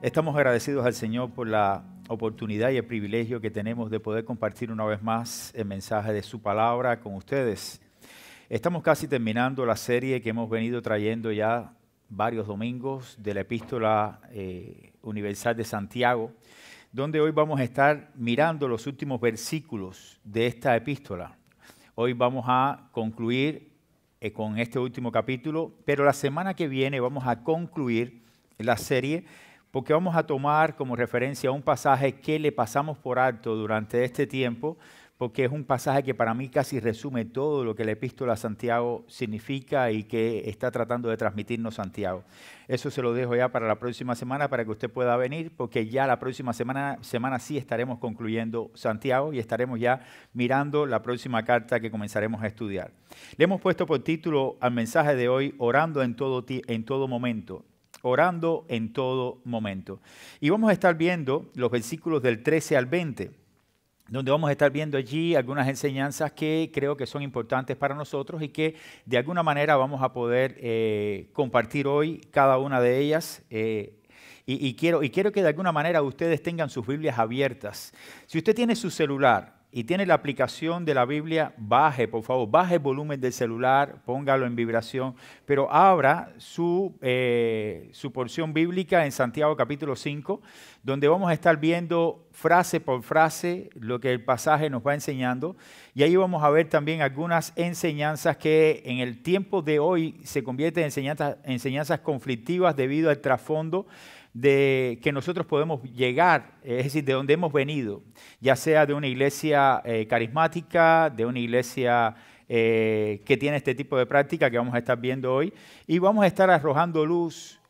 Estamos agradecidos al Señor por la oportunidad y el privilegio que tenemos de poder compartir una vez más el mensaje de su palabra con ustedes. Estamos casi terminando la serie que hemos venido trayendo ya varios domingos de la Epístola Universal de Santiago, donde hoy vamos a estar mirando los últimos versículos de esta epístola. Hoy vamos a concluir con este último capítulo, pero la semana que viene vamos a concluir la serie porque vamos a tomar como referencia un pasaje que le pasamos por alto durante este tiempo, porque es un pasaje que para mí casi resume todo lo que la Epístola a Santiago significa y que está tratando de transmitirnos Santiago. Eso se lo dejo ya para la próxima semana para que usted pueda venir, porque ya la próxima semana sí estaremos concluyendo Santiago y estaremos ya mirando la próxima carta que comenzaremos a estudiar. Le hemos puesto por título al mensaje de hoy, Orando en todo momento. Orando en todo momento. Y vamos a estar viendo los versículos del 13 al 20, donde vamos a estar viendo allí algunas enseñanzas que creo que son importantes para nosotros y que de alguna manera vamos a poder compartir hoy cada una de ellas. Y quiero que de alguna manera ustedes tengan sus Biblias abiertas. Si usted tiene su celular y tiene la aplicación de la Biblia, por favor, baje el volumen del celular, póngalo en vibración, pero abra su porción bíblica en Santiago capítulo 5, donde vamos a estar viendo frase por frase lo que el pasaje nos va enseñando, y ahí vamos a ver también algunas enseñanzas que en el tiempo de hoy se convierten en enseñanzas conflictivas debido al trasfondo de que nosotros podemos llegar, es decir, de donde hemos venido, ya sea de una iglesia carismática, de una iglesia que tiene este tipo de práctica que vamos a estar viendo hoy, y vamos a estar arrojando luz,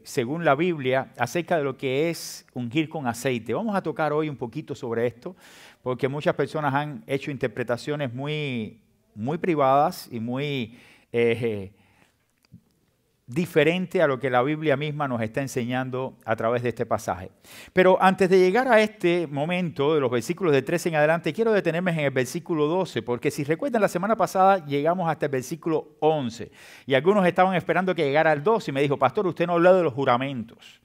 según la Biblia, acerca de lo que es ungir con aceite. Vamos a tocar hoy un poquito sobre esto, porque muchas personas han hecho interpretaciones muy privadas y muy diferente a lo que la Biblia misma nos está enseñando a través de este pasaje. Pero antes de llegar a este momento, de los versículos de 13 en adelante, quiero detenerme en el versículo 12, porque si recuerdan, la semana pasada llegamos hasta el versículo 11, y algunos estaban esperando que llegara al 12, y me dijo, pastor, usted no habló de los juramentos,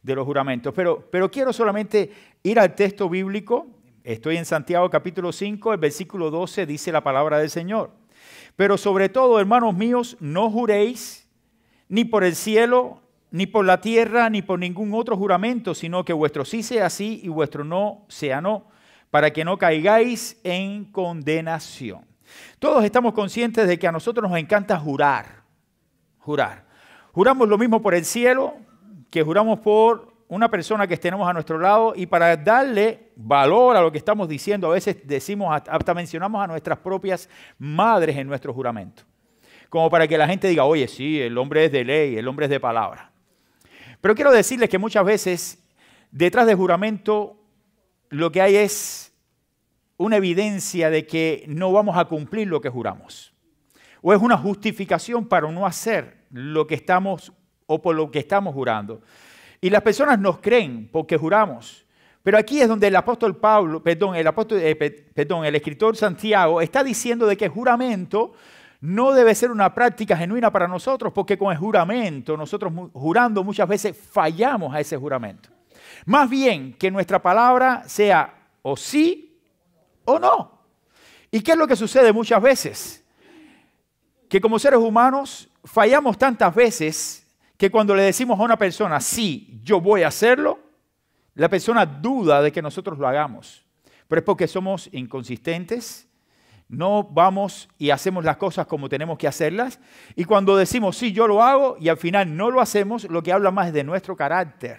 pero quiero solamente ir al texto bíblico. Estoy en Santiago capítulo 5, el versículo 12 dice la palabra del Señor. Pero sobre todo, hermanos míos, no juréis ni por el cielo, ni por la tierra, ni por ningún otro juramento, sino que vuestro sí sea sí y vuestro no sea no, para que no caigáis en condenación. Todos estamos conscientes de que a nosotros nos encanta jurar. Juramos lo mismo por el cielo que juramos por una persona que tenemos a nuestro lado, y para darle valor a lo que estamos diciendo, a veces decimos, hasta mencionamos a nuestras propias madres en nuestro juramento, como para que la gente diga, oye, sí, el hombre es de ley, el hombre es de palabra. Pero quiero decirles que muchas veces detrás del juramento lo que hay es una evidencia de que no vamos a cumplir lo que juramos. O es una justificación para no hacer lo que estamos o por lo que estamos jurando. Y las personas nos creen porque juramos. Pero aquí es donde el apóstol el escritor Santiago está diciendo de que el juramento no debe ser una práctica genuina para nosotros, porque con el juramento, nosotros jurando muchas veces fallamos a ese juramento. Más bien que nuestra palabra sea o sí o no. ¿Y qué es lo que sucede muchas veces? Que como seres humanos fallamos tantas veces que cuando le decimos a una persona, sí, yo voy a hacerlo, la persona duda de que nosotros lo hagamos. Pero es porque somos inconsistentes. No vamos y hacemos las cosas como tenemos que hacerlas. Y cuando decimos, sí, yo lo hago, y al final no lo hacemos, lo que habla más es de nuestro carácter.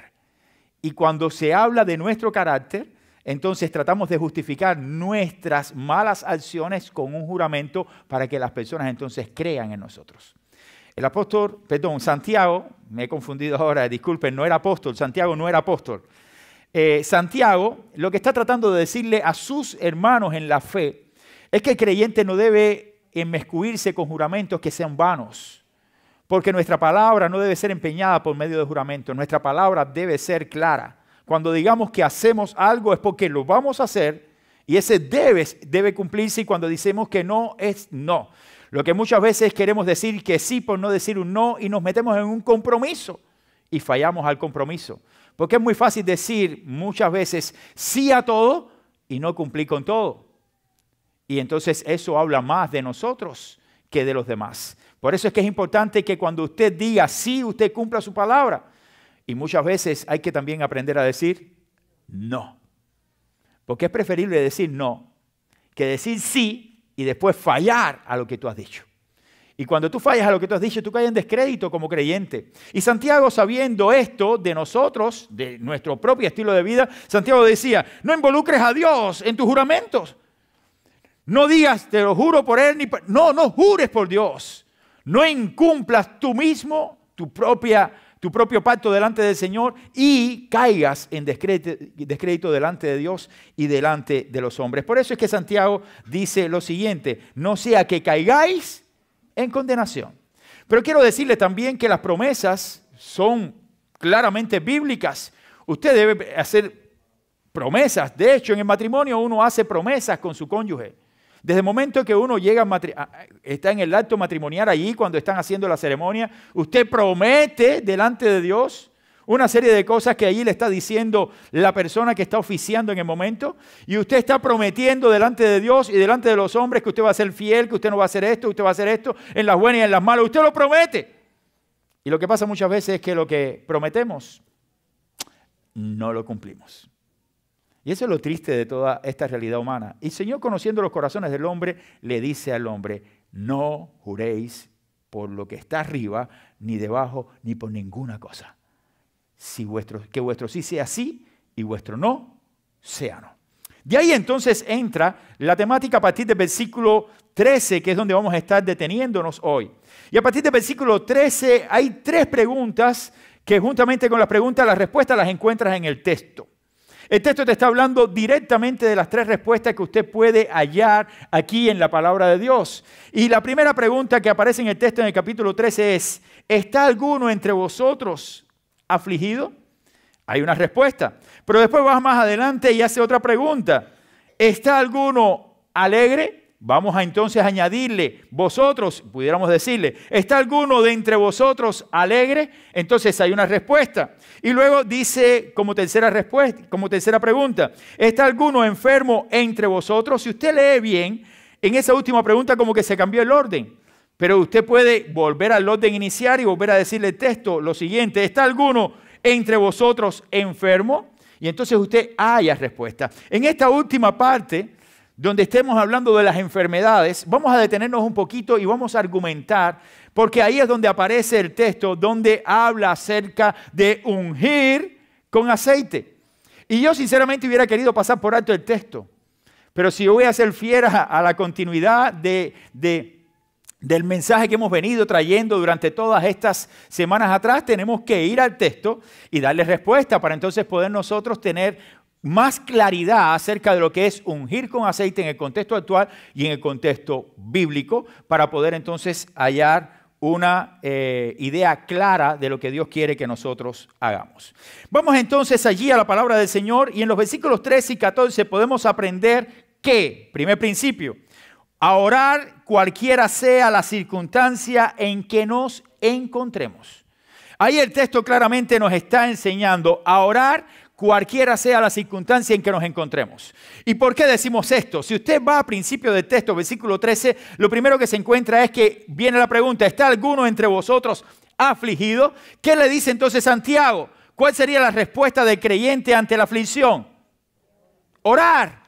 Y cuando se habla de nuestro carácter, entonces tratamos de justificar nuestras malas acciones con un juramento para que las personas entonces crean en nosotros. Santiago, me he confundido ahora, disculpen, no era apóstol, Santiago no era apóstol. Santiago lo que está tratando de decirle a sus hermanos en la fe es que el creyente no debe inmiscuirse con juramentos que sean vanos, porque nuestra palabra no debe ser empeñada por medio de juramentos. Nuestra palabra debe ser clara. Cuando digamos que hacemos algo es porque lo vamos a hacer, y ese debe cumplirse, y cuando decimos que no es no. Lo que muchas veces queremos decir que sí por no decir un no, y nos metemos en un compromiso. y fallamos al compromiso. Porque es muy fácil decir muchas veces sí a todo y no cumplir con todo. Y entonces eso habla más de nosotros que de los demás. Por eso es que es importante que cuando usted diga sí, usted cumpla su palabra. Y muchas veces hay que también aprender a decir no. Porque es preferible decir no que decir sí y después fallar a lo que tú has dicho. Y cuando tú fallas a lo que tú has dicho, tú caes en descrédito como creyente. Y Santiago, sabiendo esto de nosotros, de nuestro propio estilo de vida, Santiago decía, no involucres a Dios en tus juramentos. No digas, te lo juro por Él, no jures por Dios. No incumplas tú mismo tu propio pacto delante del Señor y caigas en descrédito delante de Dios y delante de los hombres. Por eso es que Santiago dice lo siguiente, no sea que caigáis en condenación. Pero quiero decirle también que las promesas son claramente bíblicas. Usted debe hacer promesas. De hecho, en el matrimonio uno hace promesas con su cónyuge. Desde el momento que uno llega está en el acto matrimonial allí, cuando están haciendo la ceremonia, usted promete delante de Dios una serie de cosas que allí le está diciendo la persona que está oficiando en el momento, y usted está prometiendo delante de Dios y delante de los hombres que usted va a ser fiel, que usted no va a hacer esto, usted va a hacer esto, en las buenas y en las malas, usted lo promete. Y lo que pasa muchas veces es que lo que prometemos no lo cumplimos. Y eso es lo triste de toda esta realidad humana. Y el Señor, conociendo los corazones del hombre, le dice al hombre, no juréis por lo que está arriba, ni debajo, ni por ninguna cosa. Que vuestro sí sea sí y vuestro no sea no. De ahí entonces entra la temática a partir del versículo 13, que es donde vamos a estar deteniéndonos hoy. Y a partir del versículo 13 hay 3 preguntas que juntamente con las preguntas, las respuestas las encuentras en el texto. El texto te está hablando directamente de las 3 respuestas que usted puede hallar aquí en la palabra de Dios. Y la primera pregunta que aparece en el texto en el capítulo 13 es, ¿está alguno entre vosotros afligido? Hay una respuesta. Pero después vas más adelante y hace otra pregunta. ¿Está alguno alegre? Vamos a entonces añadirle, vosotros, pudiéramos decirle, ¿está alguno de entre vosotros alegre? Entonces hay una respuesta. Y luego dice como tercera pregunta, ¿está alguno enfermo entre vosotros? Si usted lee bien, en esa última pregunta como que se cambió el orden. Pero usted puede volver al orden inicial y volver a decirle el texto lo siguiente, ¿está alguno entre vosotros enfermo? Y entonces usted haya respuesta. En esta última parte, donde estemos hablando de las enfermedades, vamos a detenernos un poquito y vamos a argumentar, porque ahí es donde aparece el texto, donde habla acerca de ungir con aceite. Y yo sinceramente hubiera querido pasar por alto el texto, pero si yo voy a ser fiel a la continuidad del mensaje que hemos venido trayendo durante todas estas semanas atrás, tenemos que ir al texto y darle respuesta para entonces poder nosotros tener más claridad acerca de lo que es ungir con aceite en el contexto actual y en el contexto bíblico para poder entonces hallar una idea clara de lo que Dios quiere que nosotros hagamos. Vamos entonces allí a la palabra del Señor y en los versículos 13 y 14 podemos aprender que, primer principio, a orar cualquiera sea la circunstancia en que nos encontremos. Ahí el texto claramente nos está enseñando a orar cualquiera sea la circunstancia en que nos encontremos. ¿Y por qué decimos esto? Si usted va a principio del texto, versículo 13, lo primero que se encuentra es que viene la pregunta, ¿está alguno entre vosotros afligido? ¿Qué le dice entonces Santiago? ¿Cuál sería la respuesta del creyente ante la aflicción? Orar,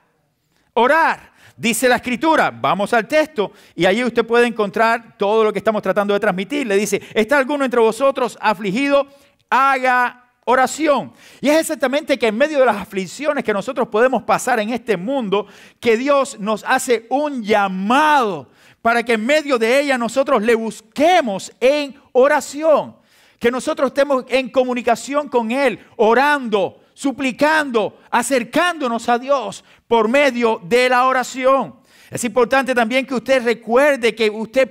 orar. Dice la Escritura, vamos al texto y allí usted puede encontrar todo lo que estamos tratando de transmitir. Le dice, ¿está alguno entre vosotros afligido? Haga oración. Y es exactamente que en medio de las aflicciones que nosotros podemos pasar en este mundo, que Dios nos hace un llamado para que en medio de ella nosotros le busquemos en oración. Que nosotros estemos en comunicación con Él, orando, suplicando, acercándonos a Dios por medio de la oración. Es importante también que usted recuerde que usted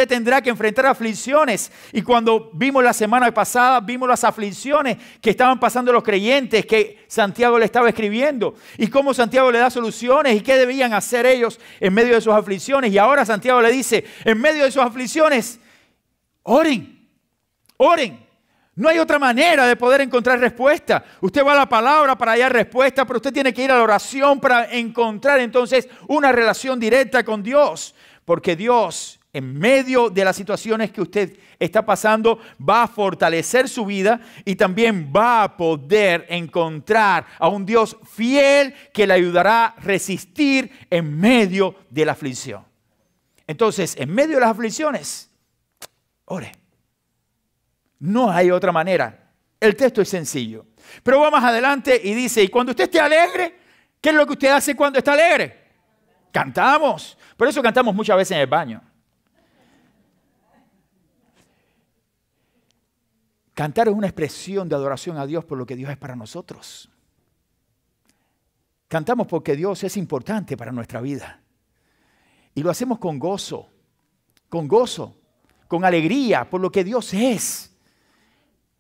tendrá que enfrentar aflicciones. Y cuando vimos la semana pasada, vimos las aflicciones que estaban pasando los creyentes, que Santiago le estaba escribiendo. Y cómo Santiago le da soluciones y qué debían hacer ellos en medio de sus aflicciones. Y ahora Santiago le dice, en medio de sus aflicciones, oren, oren. No hay otra manera de poder encontrar respuesta. Usted va a la palabra para hallar respuesta, pero usted tiene que ir a la oración para encontrar entonces una relación directa con Dios. Porque Dios, en medio de las situaciones que usted está pasando, va a fortalecer su vida y también va a poder encontrar a un Dios fiel que le ayudará a resistir en medio de la aflicción. Entonces, en medio de las aflicciones, ore. No hay otra manera. El texto es sencillo. Pero va más adelante y dice, y cuando usted esté alegre, ¿qué es lo que usted hace cuando está alegre? Cantamos. Por eso cantamos muchas veces en el baño. Cantar es una expresión de adoración a Dios por lo que Dios es para nosotros. Cantamos porque Dios es importante para nuestra vida. Y lo hacemos con gozo, con alegría, por lo que Dios es.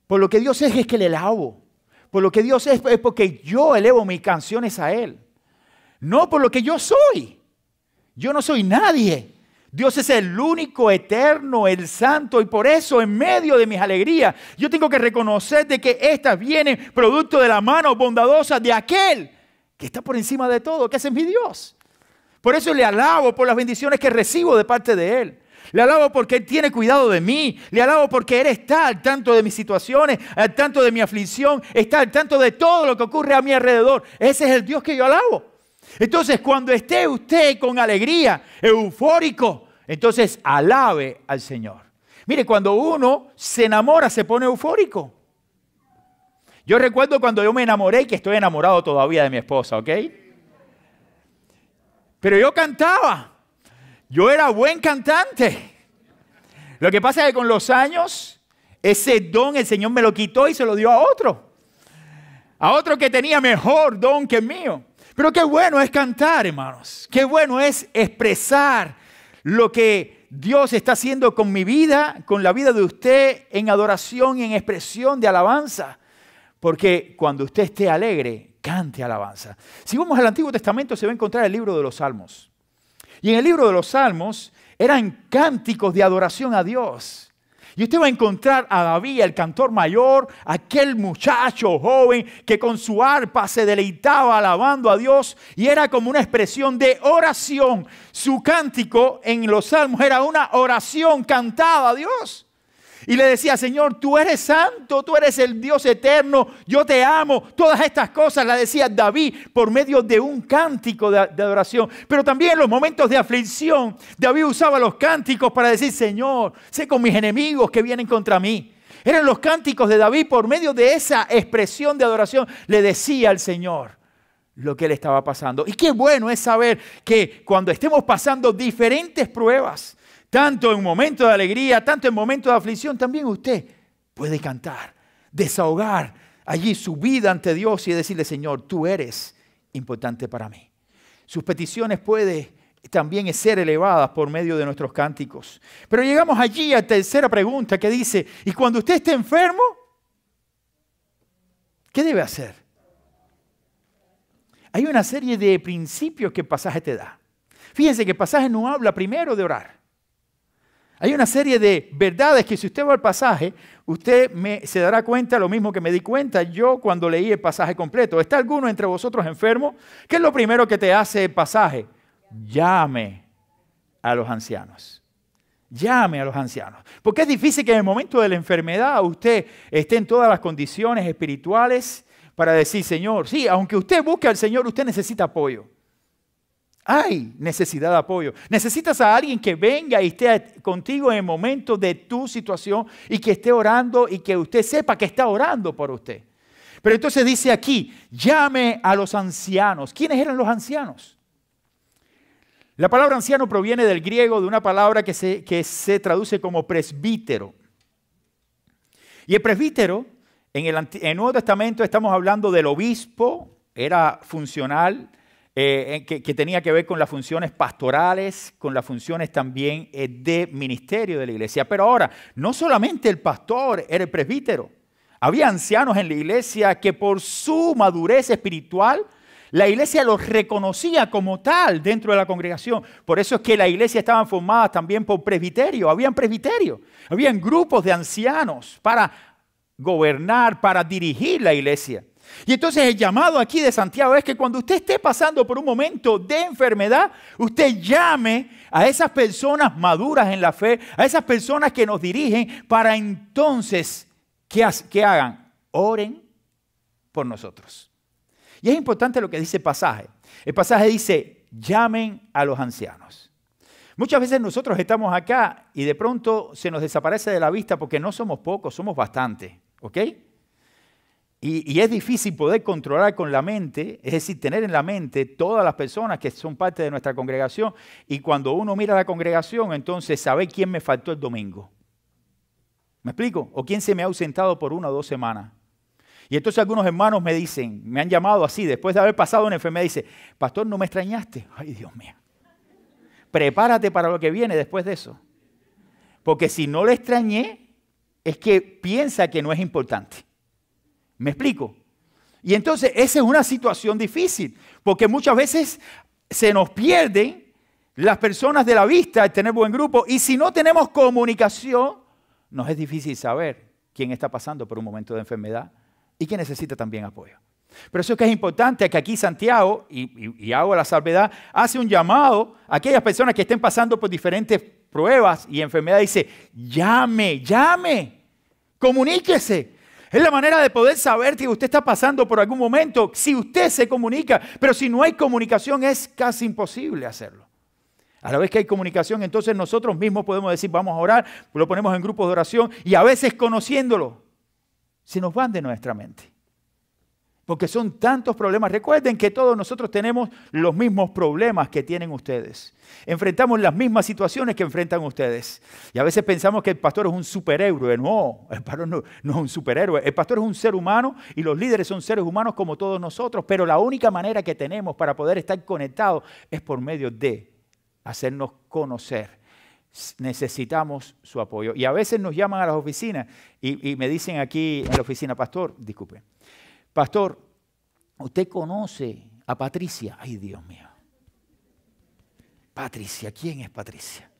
Por lo que Dios es que le alabo. Por lo que Dios es porque yo elevo mis canciones a Él. No por lo que yo soy. Yo no soy nadie. Dios es el único, eterno, el santo. Y por eso en medio de mis alegrías yo tengo que reconocer de que estas vienen producto de la mano bondadosa de aquel que está por encima de todo, que ese es mi Dios. Por eso le alabo por las bendiciones que recibo de parte de Él. Le alabo porque Él tiene cuidado de mí. Le alabo porque Él está al tanto de mis situaciones, al tanto de mi aflicción, está al tanto de todo lo que ocurre a mi alrededor. Ese es el Dios que yo alabo. Entonces, cuando esté usted con alegría, eufórico, entonces alabe al Señor. Mire, cuando uno se enamora, se pone eufórico. Yo recuerdo cuando yo me enamoré y que estoy enamorado todavía de mi esposa, ¿ok? Pero yo cantaba. Yo era buen cantante. Lo que pasa es que con los años, ese don el Señor me lo quitó y se lo dio a otro. A otro que tenía mejor don que el mío. Pero qué bueno es cantar, hermanos. Qué bueno es expresar lo que Dios está haciendo con mi vida, con la vida de usted, en adoración y en expresión de alabanza. Porque cuando usted esté alegre, cante alabanza. Si vamos al Antiguo Testamento, se va a encontrar el libro de los Salmos. Y en el libro de los Salmos eran cánticos de adoración a Dios. Y usted va a encontrar a David, el cantor mayor, aquel muchacho joven que con su arpa se deleitaba alabando a Dios y era como una expresión de oración. Su cántico en los Salmos era una oración cantada a Dios. Y le decía, Señor, tú eres santo, tú eres el Dios eterno, yo te amo. Todas estas cosas las decía David por medio de un cántico de adoración. Pero también en los momentos de aflicción, David usaba los cánticos para decir, Señor, sé con mis enemigos que vienen contra mí. Eran los cánticos de David por medio de esa expresión de adoración. Le decía al Señor lo que le estaba pasando. Y qué bueno es saber que cuando estemos pasando diferentes pruebas, tanto en momentos de alegría, tanto en momentos de aflicción, también usted puede cantar, desahogar allí su vida ante Dios y decirle, Señor, tú eres importante para mí. Sus peticiones pueden también ser elevadas por medio de nuestros cánticos. Pero llegamos allí a la tercera pregunta que dice, ¿y cuando usted esté enfermo? ¿Qué debe hacer? Hay una serie de principios que el pasaje te da. Fíjense que el pasaje no habla primero de orar. Hay una serie de verdades que si usted va al pasaje, usted se dará cuenta lo mismo que me di cuenta yo cuando leí el pasaje completo. ¿Está alguno entre vosotros enfermo? ¿Qué es lo primero que te hace el pasaje? Llame a los ancianos. Llame a los ancianos. Porque es difícil que en el momento de la enfermedad usted esté en todas las condiciones espirituales para decir, Señor, sí, aunque usted busque al Señor, usted necesita apoyo. Hay necesidad de apoyo. Necesitas a alguien que venga y esté contigo en el momento de tu situación y que esté orando y que usted sepa que está orando por usted. Pero entonces dice aquí, llame a los ancianos. ¿Quiénes eran los ancianos? La palabra anciano proviene del griego de una palabra que se traduce como presbítero. Y el presbítero, en el Nuevo Testamento estamos hablando del obispo, era funcional, que tenía que ver con las funciones pastorales, con las funciones también de ministerio de la iglesia. Pero ahora, no solamente el pastor era el presbítero. Había ancianos en la iglesia que por su madurez espiritual, la iglesia los reconocía como tal dentro de la congregación. Por eso es que la iglesia estaba formada también por presbiterio. Habían presbiterios, habían grupos de ancianos para gobernar, para dirigir la iglesia. Y entonces el llamado aquí de Santiago es que cuando usted esté pasando por un momento de enfermedad, usted llame a esas personas maduras en la fe, a esas personas que nos dirigen, para entonces que hagan, oren por nosotros. Y es importante lo que dice el pasaje. El pasaje dice, llamen a los ancianos. Muchas veces nosotros estamos acá y de pronto se nos desaparece de la vista porque no somos pocos, somos bastantes, ¿ok? Y es difícil poder controlar con la mente, es decir, tener en la mente todas las personas que son parte de nuestra congregación, y cuando uno mira la congregación, entonces saber quién me faltó el domingo. ¿Me explico? O quién se me ha ausentado por 1 o 2 semanas. Y entonces algunos hermanos me dicen, me han llamado así, después de haber pasado una enfermedad, dice, pastor, ¿no me extrañaste? Ay, Dios mío. Prepárate para lo que viene después de eso. Porque si no le extrañé, es que piensa que no es importante. ¿Me explico? Y entonces esa es una situación difícil, porque muchas veces se nos pierden las personas de la vista al tener buen grupo, y si no tenemos comunicación, nos es difícil saber quién está pasando por un momento de enfermedad y quién necesita también apoyo. Por eso es que es importante que aquí Santiago, y hago la salvedad, hace un llamado a aquellas personas que estén pasando por diferentes pruebas y enfermedades. Dice, llame, comuníquese. Es la manera de poder saber que usted está pasando por algún momento, si usted se comunica. Pero si no hay comunicación, es casi imposible hacerlo. A la vez que hay comunicación, entonces nosotros mismos podemos decir, vamos a orar, lo ponemos en grupos de oración, y a veces conociéndolo, se nos van de nuestra mente. Porque son tantos problemas. Recuerden que todos nosotros tenemos los mismos problemas que tienen ustedes. Enfrentamos las mismas situaciones que enfrentan ustedes. Y a veces pensamos que el pastor es un superhéroe. No, el pastor no es un superhéroe. El pastor es un ser humano y los líderes son seres humanos como todos nosotros. Pero la única manera que tenemos para poder estar conectados es por medio de hacernos conocer. Necesitamos su apoyo. Y a veces nos llaman a las oficinas y me dicen aquí en la oficina, pastor, ¿usted conoce a Patricia? Ay, Dios mío. Patricia, ¿quién es Patricia?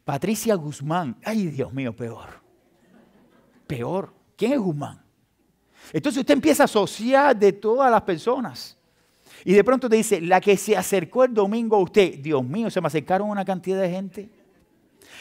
Patricia Guzmán. Ay, Dios mío, peor. Peor. ¿Quién es Guzmán? Entonces usted empieza a asociar de todas las personas. Y de pronto te dice, la que se acercó el domingo a usted. Dios mío, se me acercaron una cantidad de gente.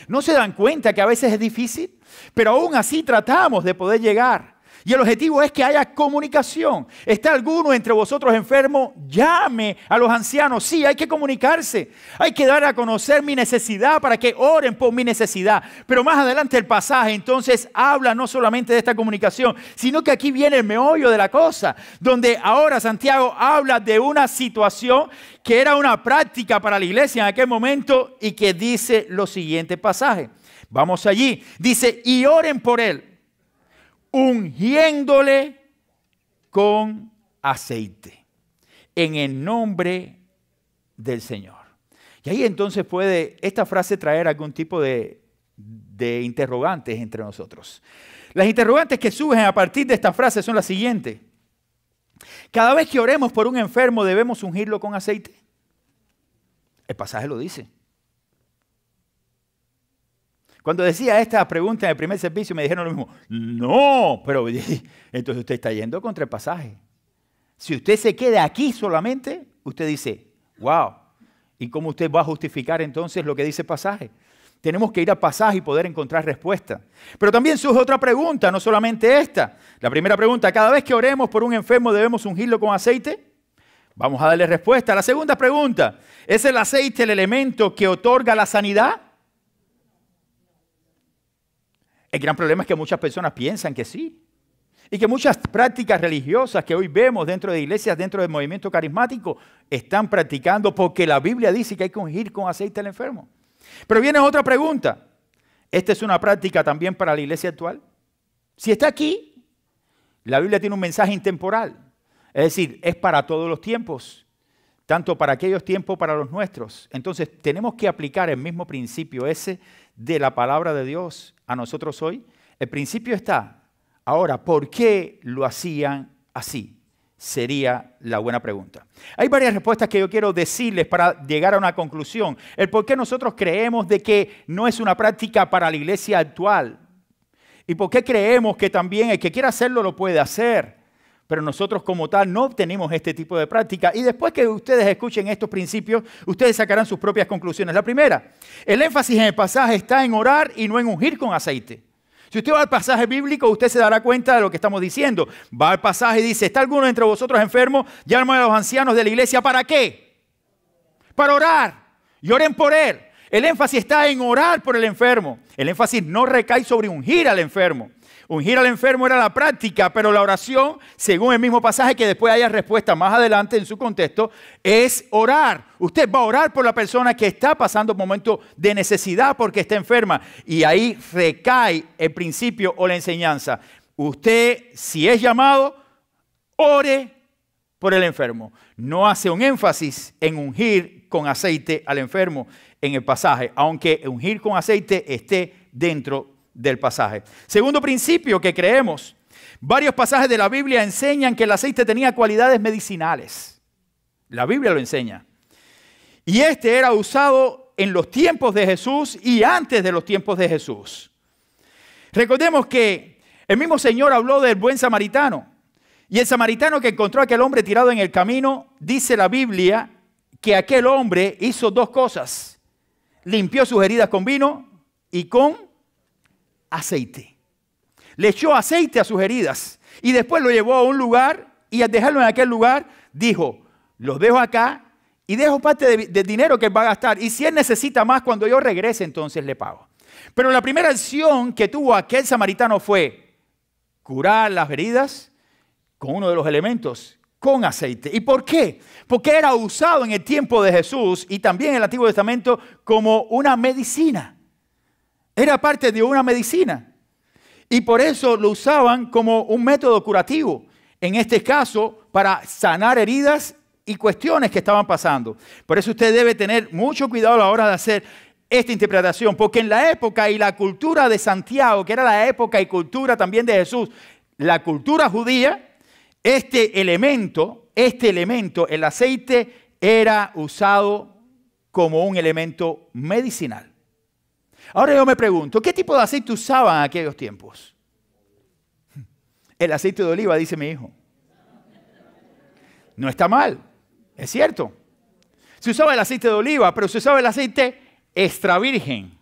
¿No se dan cuenta que a veces es difícil? Pero aún así tratamos de poder llegar. Y el objetivo es que haya comunicación. ¿Está alguno entre vosotros enfermo? Llame a los ancianos. Sí, hay que comunicarse. Hay que dar a conocer mi necesidad para que oren por mi necesidad. Pero más adelante el pasaje entonces habla no solamente de esta comunicación, sino que aquí viene el meollo de la cosa, donde ahora Santiago habla de una situación que era una práctica para la iglesia en aquel momento y que dice lo siguiente pasaje. Vamos allí. Dice, y oren por él, ungiéndole con aceite, en el nombre del Señor. Y ahí entonces puede esta frase traer algún tipo de interrogantes entre nosotros. Las interrogantes que surgen a partir de esta frase son las siguientes. Cada vez que oremos por un enfermo, ¿debemos ungirlo con aceite? El pasaje lo dice. Cuando decía esta pregunta en el primer servicio me dijeron lo mismo. No, pero entonces usted está yendo contra el pasaje. Si usted se queda aquí solamente, usted dice, wow. ¿Y cómo usted va a justificar entonces lo que dice el pasaje? Tenemos que ir al pasaje y poder encontrar respuesta. Pero también surge otra pregunta, no solamente esta. La primera pregunta, ¿cada vez que oremos por un enfermo debemos ungirlo con aceite? Vamos a darle respuesta. La segunda pregunta, ¿es el aceite el elemento que otorga la sanidad? El gran problema es que muchas personas piensan que sí. Y que muchas prácticas religiosas que hoy vemos dentro de iglesias, dentro del movimiento carismático, están practicando porque la Biblia dice que hay que ungir con aceite al enfermo. Pero viene otra pregunta. ¿Esta es una práctica también para la iglesia actual? Si está aquí, la Biblia tiene un mensaje intemporal. Es decir, es para todos los tiempos. Tanto para aquellos tiempos para los nuestros. Entonces, tenemos que aplicar el mismo principio ese de la palabra de Dios a nosotros hoy. El principio está. Ahora, ¿por qué lo hacían así? Sería la buena pregunta. Hay varias respuestas que yo quiero decirles para llegar a una conclusión. El por qué nosotros creemos de que no es una práctica para la iglesia actual. ¿Y por qué creemos que también el que quiera hacerlo lo puede hacer? Pero nosotros como tal no tenemos este tipo de práctica. Y después que ustedes escuchen estos principios, ustedes sacarán sus propias conclusiones. La primera, el énfasis en el pasaje está en orar y no en ungir con aceite. Si usted va al pasaje bíblico, usted se dará cuenta de lo que estamos diciendo. Va al pasaje y dice, ¿está alguno entre vosotros enfermo? Llama a los ancianos de la iglesia. ¿Para qué? Para orar. Y oren por él. El énfasis está en orar por el enfermo. El énfasis no recae sobre ungir al enfermo. Ungir al enfermo era la práctica, pero la oración, según el mismo pasaje, que después haya respuesta más adelante en su contexto, es orar. Usted va a orar por la persona que está pasando un momento de necesidad porque está enferma. Y ahí recae el principio o la enseñanza. Usted, si es llamado, ore por el enfermo. No hace un énfasis en ungir con aceite al enfermo en el pasaje, aunque ungir con aceite esté dentro del pasaje. Segundo principio que creemos, varios pasajes de la Biblia enseñan que el aceite tenía cualidades medicinales. La Biblia lo enseña. Y este era usado en los tiempos de Jesús y antes de los tiempos de Jesús. Recordemos que el mismo Señor habló del buen samaritano. Y el samaritano que encontró a aquel hombre tirado en el camino, dice la Biblia que aquel hombre hizo dos cosas. Limpió sus heridas con vino y con aceite. Le echó aceite a sus heridas y después lo llevó a un lugar y al dejarlo en aquel lugar dijo, los dejo acá y dejo parte del dinero que él va a gastar y si él necesita más cuando yo regrese entonces le pago. Pero la primera acción que tuvo aquel samaritano fue curar las heridas con uno de los elementos, con aceite. ¿Y por qué? Porque era usado en el tiempo de Jesús y también en el Antiguo Testamento como una medicina. Era parte de una medicina y por eso lo usaban como un método curativo, en este caso para sanar heridas y cuestiones que estaban pasando. Por eso usted debe tener mucho cuidado a la hora de hacer esta interpretación, porque en la época y la cultura de Santiago, que era la época y cultura también de Jesús, la cultura judía, este elemento, el aceite, era usado como un elemento medicinal. Ahora yo me pregunto, ¿qué tipo de aceite usaban en aquellos tiempos? El aceite de oliva, dice mi hijo. No está mal, es cierto. Se usaba el aceite de oliva, pero se usaba el aceite extra virgen.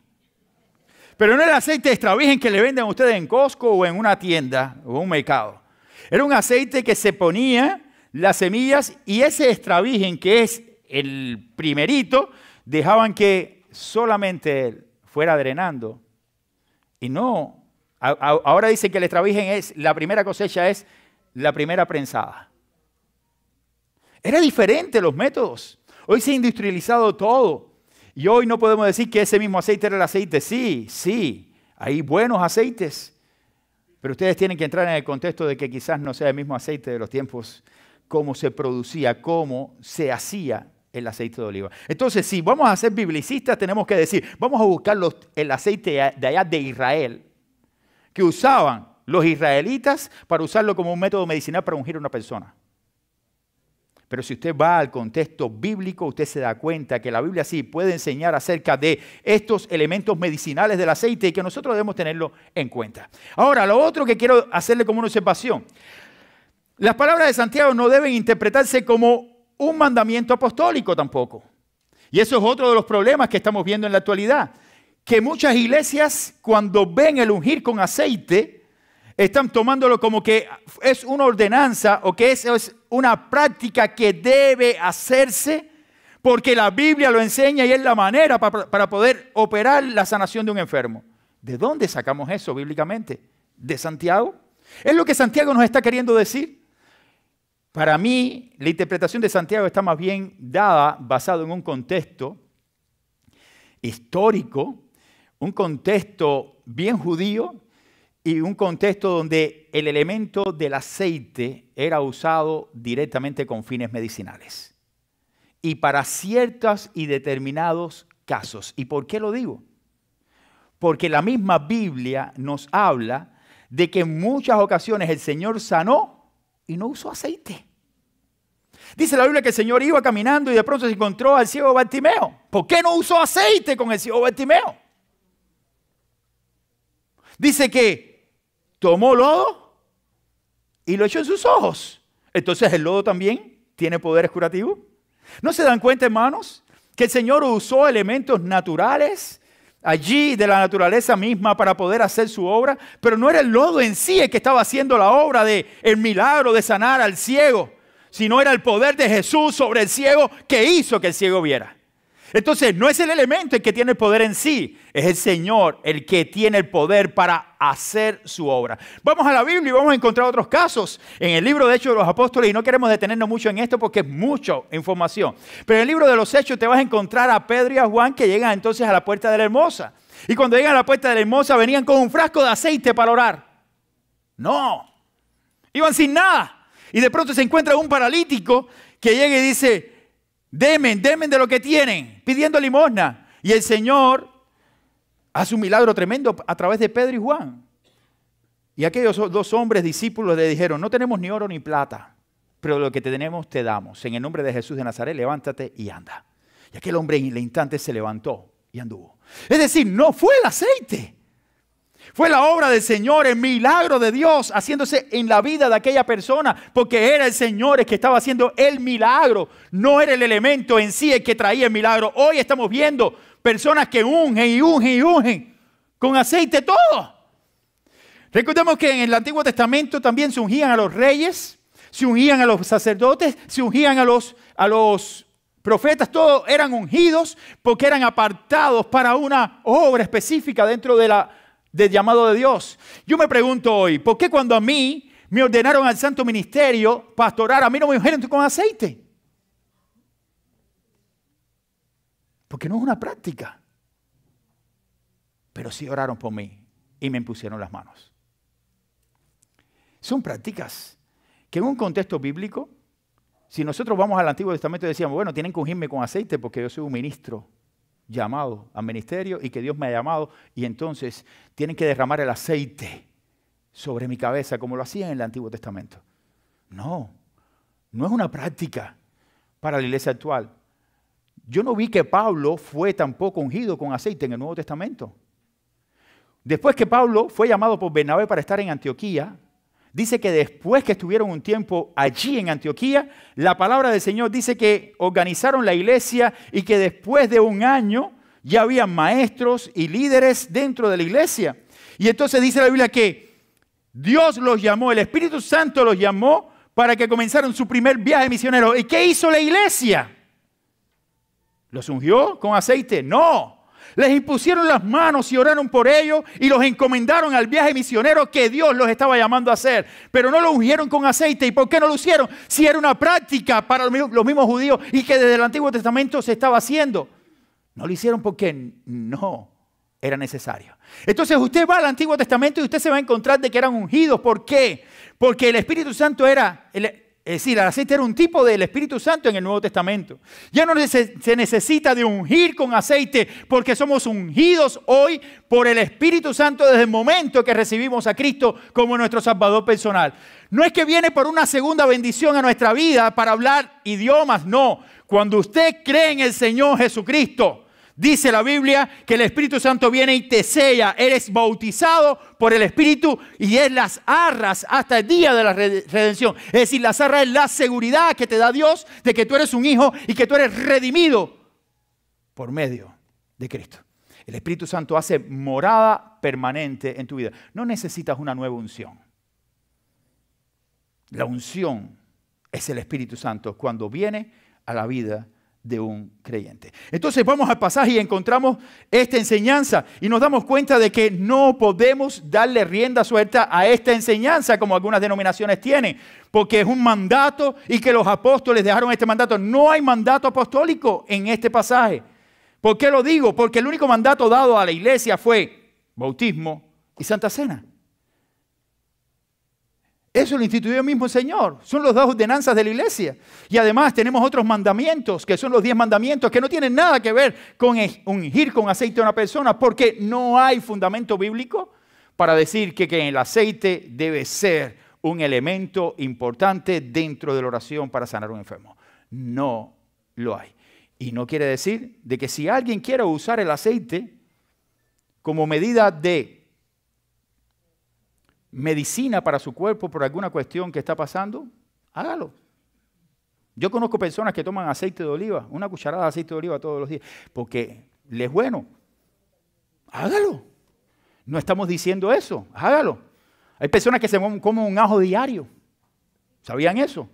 Pero no era el aceite extra virgen que le venden a ustedes en Costco o en una tienda o en un mercado. Era un aceite que se ponía las semillas y ese extra virgen, que es el primerito, dejaban que solamente fuera drenando. Y no, ahora dicen que el extra virgen es, la primera cosecha es la primera prensada. Era diferente los métodos. Hoy se ha industrializado todo. Y hoy no podemos decir que ese mismo aceite era el aceite. Sí, hay buenos aceites. Pero ustedes tienen que entrar en el contexto de que quizás no sea el mismo aceite de los tiempos, cómo se producía, cómo se hacía el aceite de oliva. Entonces, si vamos a ser biblicistas, tenemos que decir, vamos a buscar el aceite de allá de Israel, que usaban los israelitas para usarlo como un método medicinal para ungir a una persona. Pero si usted va al contexto bíblico, usted se da cuenta que la Biblia sí puede enseñar acerca de estos elementos medicinales del aceite y que nosotros debemos tenerlo en cuenta. Ahora, lo otro que quiero hacerle como una observación. Las palabras de Santiago no deben interpretarse como un mandamiento apostólico tampoco. Y eso es otro de los problemas que estamos viendo en la actualidad. Que muchas iglesias, cuando ven el ungir con aceite, están tomándolo como que es una ordenanza o que eso es una práctica que debe hacerse porque la Biblia lo enseña y es la manera para poder operar la sanación de un enfermo. ¿De dónde sacamos eso bíblicamente? ¿De Santiago? ¿Es lo que Santiago nos está queriendo decir? Para mí, la interpretación de Santiago está más bien dada basado en un contexto histórico, un contexto bien judío y un contexto donde el elemento del aceite era usado directamente con fines medicinales y para ciertos y determinados casos. ¿Y por qué lo digo? Porque la misma Biblia nos habla de que en muchas ocasiones el Señor sanó y no usó aceite. Dice la Biblia que el Señor iba caminando y de pronto se encontró al ciego Bartimeo. ¿Por qué no usó aceite con el ciego Bartimeo? Dice que tomó lodo y lo echó en sus ojos. Entonces el lodo también tiene poderes curativos. ¿No se dan cuenta, hermanos, que el Señor usó elementos naturales allí de la naturaleza misma para poder hacer su obra? Pero no era el lodo en sí el que estaba haciendo la obra del milagro de sanar al ciego, sino era el poder de Jesús sobre el ciego que hizo que el ciego viera. Entonces no es el elemento el que tiene el poder en sí, es el Señor el que tiene el poder para hacer su obra. Vamos a la Biblia y vamos a encontrar otros casos en el libro de Hechos de los Apóstoles, y no queremos detenernos mucho en esto porque es mucha información. Pero en el libro de los Hechos te vas a encontrar a Pedro y a Juan que llegan entonces a la puerta de la Hermosa. Y cuando llegan a la puerta de la Hermosa venían con un frasco de aceite para orar. No, iban sin nada. Y de pronto se encuentra un paralítico que llega y dice: Denme de lo que tienen, pidiendo limosna. Y el Señor hace un milagro tremendo a través de Pedro y Juan. Y aquellos dos hombres discípulos le dijeron: no tenemos ni oro ni plata, pero lo que te tenemos te damos. En el nombre de Jesús de Nazaret, levántate y anda. Y aquel hombre en el instante se levantó y anduvo. Es decir, no fue el aceite. Fue la obra del Señor, el milagro de Dios haciéndose en la vida de aquella persona, porque era el Señor el que estaba haciendo el milagro, no era el elemento en sí el que traía el milagro. Hoy estamos viendo personas que ungen y ungen y ungen con aceite todo. Recordemos que en el Antiguo Testamento también se ungían a los reyes, se ungían a los sacerdotes, se ungían a los profetas, todos eran ungidos porque eran apartados para una obra específica dentro del llamado de Dios. Yo me pregunto hoy, ¿por qué cuando a mí me ordenaron al santo ministerio pastoral, a mí no me ungieron con aceite? Porque no es una práctica. Pero sí oraron por mí y me impusieron las manos. Son prácticas que en un contexto bíblico, si nosotros vamos al Antiguo Testamento y decíamos, bueno, tienen que ungirme con aceite porque yo soy un ministro llamado al ministerio y que Dios me ha llamado, y entonces tienen que derramar el aceite sobre mi cabeza como lo hacían en el Antiguo Testamento. No es una práctica para la iglesia actual. Yo no vi que Pablo fue tampoco ungido con aceite en el Nuevo Testamento. Después que Pablo fue llamado por Bernabé para estar en Antioquía, dice que después que estuvieron un tiempo allí en Antioquía, la palabra del Señor dice que organizaron la iglesia y que después de un año ya habían maestros y líderes dentro de la iglesia. Y entonces dice la Biblia que Dios los llamó, el Espíritu Santo los llamó para que comenzaran su primer viaje misionero. ¿Y qué hizo la iglesia? ¿Los ungió con aceite? No. Les impusieron las manos y oraron por ellos y los encomendaron al viaje misionero que Dios los estaba llamando a hacer. Pero no lo ungieron con aceite. ¿Y por qué no lo hicieron? Si era una práctica para los mismos judíos y que desde el Antiguo Testamento se estaba haciendo. No lo hicieron porque no era necesario. Entonces usted va al Antiguo Testamento y usted se va a encontrar de que eran ungidos. ¿Por qué? Porque el Espíritu Santo era... Es decir, el aceite era un tipo del Espíritu Santo en el Nuevo Testamento. Ya no se necesita de ungir con aceite porque somos ungidos hoy por el Espíritu Santo desde el momento que recibimos a Cristo como nuestro Salvador personal. No es que viene por una segunda bendición a nuestra vida para hablar idiomas, no. Cuando usted cree en el Señor Jesucristo, dice la Biblia que el Espíritu Santo viene y te sella. Eres bautizado por el Espíritu y es las arras hasta el día de la redención. Es decir, las arras es la seguridad que te da Dios de que tú eres un hijo y que tú eres redimido por medio de Cristo. El Espíritu Santo hace morada permanente en tu vida. No necesitas una nueva unción. La unción es el Espíritu Santo cuando viene a la vida de un creyente. Entonces vamos al pasaje y encontramos esta enseñanza y nos damos cuenta de que no podemos darle rienda suelta a esta enseñanza como algunas denominaciones tienen, porque es un mandato y que los apóstoles dejaron este mandato. No hay mandato apostólico en este pasaje. ¿Por qué lo digo? Porque el único mandato dado a la iglesia fue bautismo y Santa Cena. Eso lo instituyó el mismo Señor. Son las dos ordenanzas de la iglesia. Y además tenemos otros mandamientos, que son los 10 mandamientos, que no tienen nada que ver con ungir con aceite a una persona, porque no hay fundamento bíblico para decir que el aceite debe ser un elemento importante dentro de la oración para sanar a un enfermo. No lo hay. Y no quiere decir de que si alguien quiere usar el aceite como medida de medicina para su cuerpo por alguna cuestión que está pasando, hágalo. Yo conozco personas que toman aceite de oliva, una cucharada de aceite de oliva todos los días, porque le es bueno. Hágalo. No estamos diciendo eso, hágalo. Hay personas que se comen un ajo diario. ¿Sabían eso?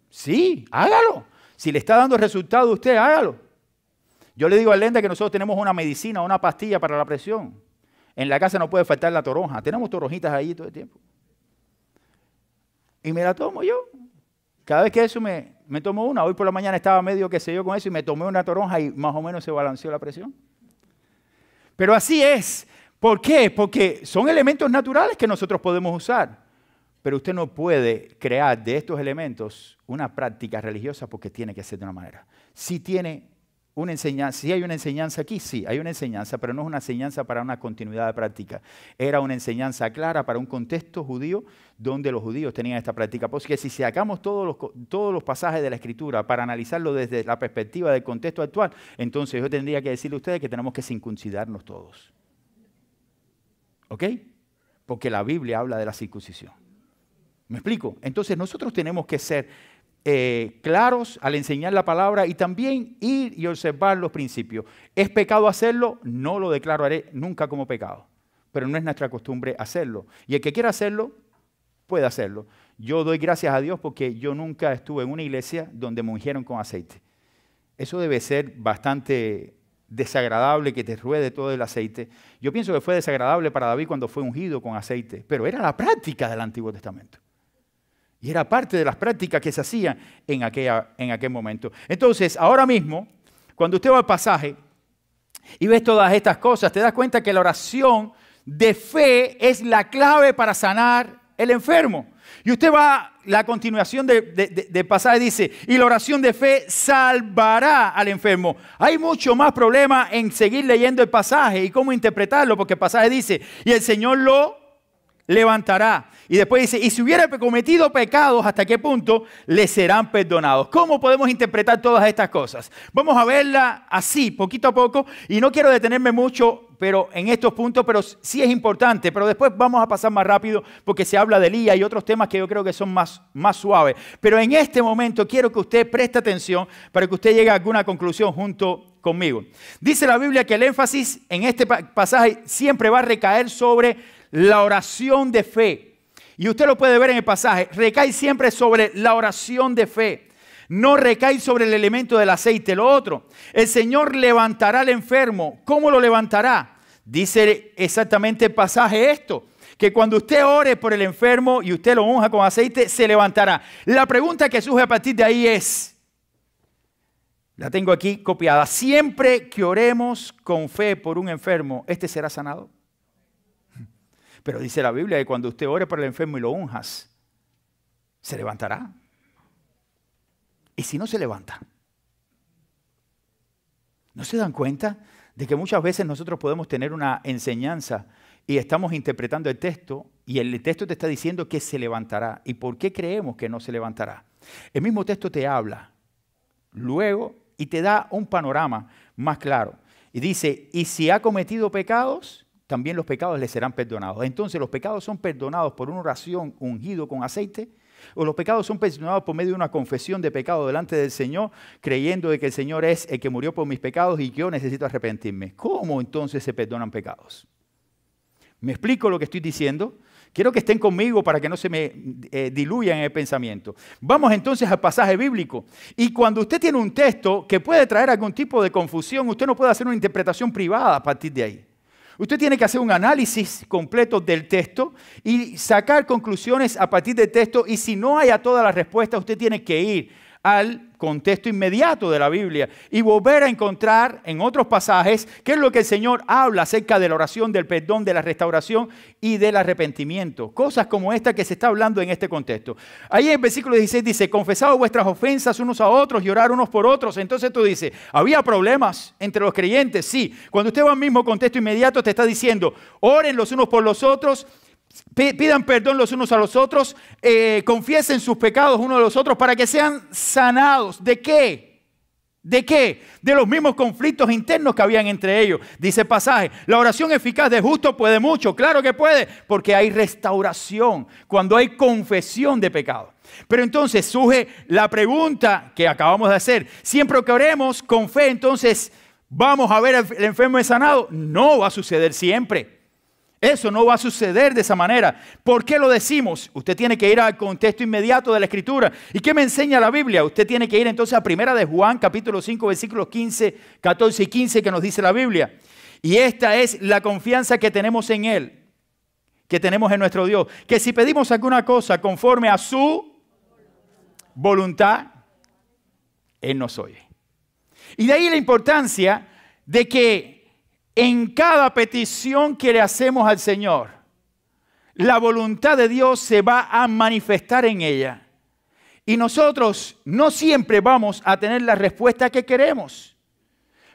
Sí, hágalo. Si le está dando resultado a usted, hágalo. Yo le digo a Lenda que nosotros tenemos una medicina, una pastilla para la presión. En la casa no puede faltar la toronja. Tenemos toronjitas ahí todo el tiempo. Y me la tomo yo. Cada vez que eso me tomo una. Hoy por la mañana estaba medio qué sé yo con eso y me tomé una toronja y más o menos se balanceó la presión. Pero así es. ¿Por qué? Porque son elementos naturales que nosotros podemos usar. Pero usted no puede crear de estos elementos una práctica religiosa porque tiene que ser de una manera. Si tiene una enseñanza, si hay una enseñanza aquí, sí, hay una enseñanza, pero no es una enseñanza para una continuidad de práctica. Era una enseñanza clara para un contexto judío donde los judíos tenían esta práctica. Porque si sacamos todos los pasajes de la Escritura para analizarlo desde la perspectiva del contexto actual, entonces yo tendría que decirle a ustedes que tenemos que circuncidarnos todos. ¿Ok? Porque la Biblia habla de la circuncisión. ¿Me explico? Entonces nosotros tenemos que ser claros al enseñar la palabra y también ir y observar los principios. ¿Es pecado hacerlo? No lo declararé nunca como pecado, pero no es nuestra costumbre hacerlo. Y el que quiera hacerlo, puede hacerlo. Yo doy gracias a Dios porque yo nunca estuve en una iglesia donde me ungieron con aceite. Eso debe ser bastante desagradable que te ruede todo el aceite. Yo pienso que fue desagradable para David cuando fue ungido con aceite, pero era la práctica del Antiguo Testamento. Y era parte de las prácticas que se hacían en aquel momento. Entonces, ahora mismo, cuando usted va al pasaje y ves todas estas cosas, te das cuenta que la oración de fe es la clave para sanar el enfermo. Y usted va, la continuación del pasaje dice, y la oración de fe salvará al enfermo. Hay mucho más problema en seguir leyendo el pasaje y cómo interpretarlo, porque el pasaje dice, y el Señor lo levantará. Y después dice, y si hubiera cometido pecados, ¿hasta qué punto le serán perdonados? ¿Cómo podemos interpretar todas estas cosas? Vamos a verla así, poquito a poco, y no quiero detenerme mucho en estos puntos, pero sí es importante, pero después vamos a pasar más rápido porque se habla de Elías y otros temas que yo creo que son más suaves. Pero en este momento quiero que usted preste atención para que usted llegue a alguna conclusión junto conmigo. Dice la Biblia que el énfasis en este pasaje siempre va a recaer sobre la oración de fe. Y usted lo puede ver en el pasaje, recae siempre sobre la oración de fe. No recae sobre el elemento del aceite. Lo otro, el Señor levantará al enfermo. ¿Cómo lo levantará? Dice exactamente el pasaje esto, que cuando usted ore por el enfermo y usted lo unja con aceite, se levantará. La pregunta que surge a partir de ahí es, la tengo aquí copiada, siempre que oremos con fe por un enfermo, ¿este será sanado? Pero dice la Biblia que cuando usted ore por el enfermo y lo unjas, se levantará. ¿Y si no se levanta? ¿No se dan cuenta de que muchas veces nosotros podemos tener una enseñanza y estamos interpretando el texto y el texto te está diciendo que se levantará? ¿Y por qué creemos que no se levantará? El mismo texto te habla luego y te da un panorama más claro. Y dice, y si ha cometido pecados, también los pecados le serán perdonados. Entonces, ¿los pecados son perdonados por una oración ungido con aceite? ¿O los pecados son perdonados por medio de una confesión de pecado delante del Señor, creyendo de que el Señor es el que murió por mis pecados y que yo necesito arrepentirme? ¿Cómo entonces se perdonan pecados? ¿Me explico lo que estoy diciendo? Quiero que estén conmigo para que no se me diluya en el pensamiento. Vamos entonces al pasaje bíblico. Y cuando usted tiene un texto que puede traer algún tipo de confusión, usted no puede hacer una interpretación privada a partir de ahí. Usted tiene que hacer un análisis completo del texto y sacar conclusiones a partir del texto. Y si no haya todas las respuestas, usted tiene que ir al contexto inmediato de la Biblia y volver a encontrar en otros pasajes qué es lo que el Señor habla acerca de la oración, del perdón, de la restauración y del arrepentimiento. Cosas como esta que se está hablando en este contexto. Ahí en el versículo 16 dice, confesad vuestras ofensas unos a otros y orar unos por otros. Entonces tú dices, ¿había problemas entre los creyentes? Sí. Cuando usted va al mismo contexto inmediato te está diciendo, oren los unos por los otros, pidan perdón los unos a los otros, confiesen sus pecados unos a los otros para que sean sanados. ¿De qué? ¿De qué? De los mismos conflictos internos que habían entre ellos. Dice el pasaje, la oración eficaz de justo puede mucho. Claro que puede, porque hay restauración, cuando hay confesión de pecado. Pero entonces surge la pregunta que acabamos de hacer. Siempre que oremos con fe, entonces vamos a ver al enfermo sanado. No va a suceder siempre. Eso no va a suceder de esa manera. ¿Por qué lo decimos? Usted tiene que ir al contexto inmediato de la Escritura. ¿Y qué me enseña la Biblia? Usted tiene que ir entonces a 1 de Juan, capítulo 5, versículos 15, 14 y 15, que nos dice la Biblia. Y esta es la confianza que tenemos en Él, que tenemos en nuestro Dios. Que si pedimos alguna cosa conforme a su voluntad, Él nos oye. Y de ahí la importancia de que en cada petición que le hacemos al Señor, la voluntad de Dios se va a manifestar en ella. Y nosotros no siempre vamos a tener la respuesta que queremos,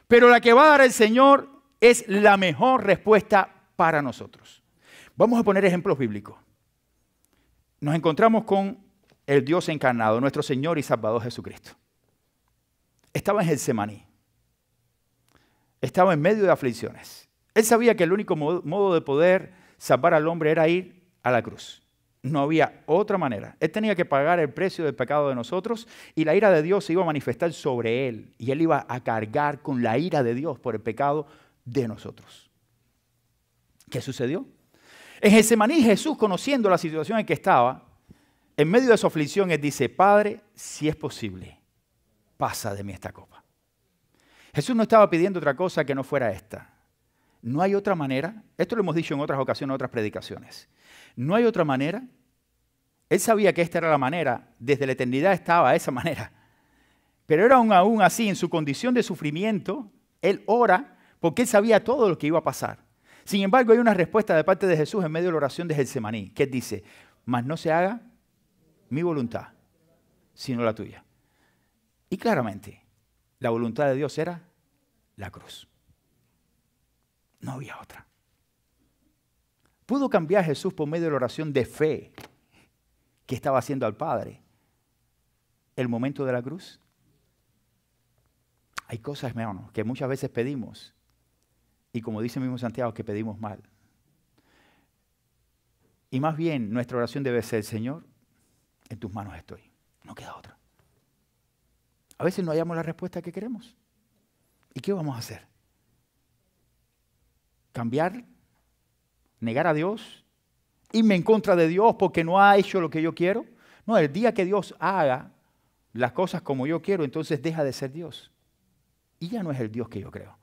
pero la que va a dar el Señor es la mejor respuesta para nosotros. Vamos a poner ejemplos bíblicos. Nos encontramos con el Dios encarnado, nuestro Señor y Salvador Jesucristo. Estaba en Getsemaní. Estaba en medio de aflicciones. Él sabía que el único modo de poder salvar al hombre era ir a la cruz. No había otra manera. Él tenía que pagar el precio del pecado de nosotros y la ira de Dios se iba a manifestar sobre él. Y él iba a cargar con la ira de Dios por el pecado de nosotros. ¿Qué sucedió? En Getsemaní, Jesús, conociendo la situación en que estaba, en medio de su aflicción, él dice, Padre, si es posible, pasa de mí esta copa. Jesús no estaba pidiendo otra cosa que no fuera esta. No hay otra manera. Esto lo hemos dicho en otras ocasiones, en otras predicaciones. No hay otra manera. Él sabía que esta era la manera. Desde la eternidad estaba esa manera. Pero era aún así, en su condición de sufrimiento, él ora porque él sabía todo lo que iba a pasar. Sin embargo, hay una respuesta de parte de Jesús en medio de la oración de Getsemaní, que él dice, mas no se haga mi voluntad, sino la tuya. Y claramente, la voluntad de Dios era la cruz. No había otra. ¿Pudo cambiar Jesús por medio de la oración de fe que estaba haciendo al Padre el momento de la cruz? Hay cosas, hermanos, que muchas veces pedimos y como dice mismo Santiago, que pedimos mal. Y más bien nuestra oración debe ser, Señor, en tus manos estoy. No queda otra. A veces no hallamos la respuesta que queremos. ¿Y qué vamos a hacer? ¿Cambiar? ¿Negar a Dios? ¿Irme en contra de Dios porque no ha hecho lo que yo quiero? No, el día que Dios haga las cosas como yo quiero, entonces deja de ser Dios. Y ya no es el Dios que yo creo.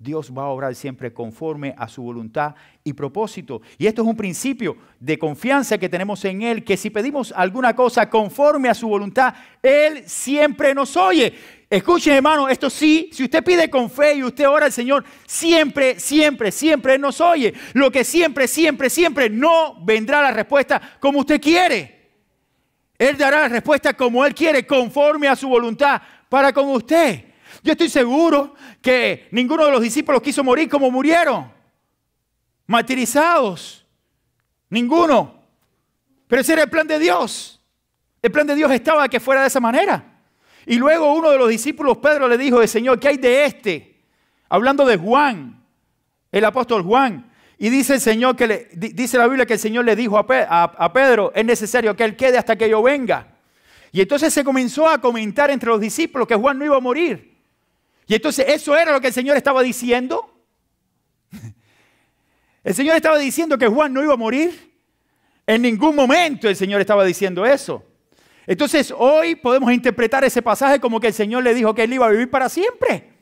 Dios va a obrar siempre conforme a su voluntad y propósito. Y esto es un principio de confianza que tenemos en Él, que si pedimos alguna cosa conforme a su voluntad, Él siempre nos oye. Escuchen, hermano, esto sí, si usted pide con fe y usted ora al Señor, siempre, siempre, siempre Él nos oye. Lo que siempre, siempre, siempre no vendrá la respuesta como usted quiere. Él dará la respuesta como Él quiere, conforme a su voluntad para con usted. Yo estoy seguro que ninguno de los discípulos quiso morir como murieron, martirizados. Ninguno. Pero ese era el plan de Dios. El plan de Dios estaba que fuera de esa manera. Y luego uno de los discípulos, Pedro, le dijo, Señor, ¿qué hay de este? Hablando de Juan, el apóstol Juan. Y dice el Señor dice la Biblia que el Señor le dijo a Pedro, es necesario que él quede hasta que yo venga. Y entonces se comenzó a comentar entre los discípulos que Juan no iba a morir. Y entonces eso era lo que el Señor estaba diciendo. El Señor estaba diciendo que Juan no iba a morir. En ningún momento el Señor estaba diciendo eso. Entonces hoy podemos interpretar ese pasaje como que el Señor le dijo que él iba a vivir para siempre.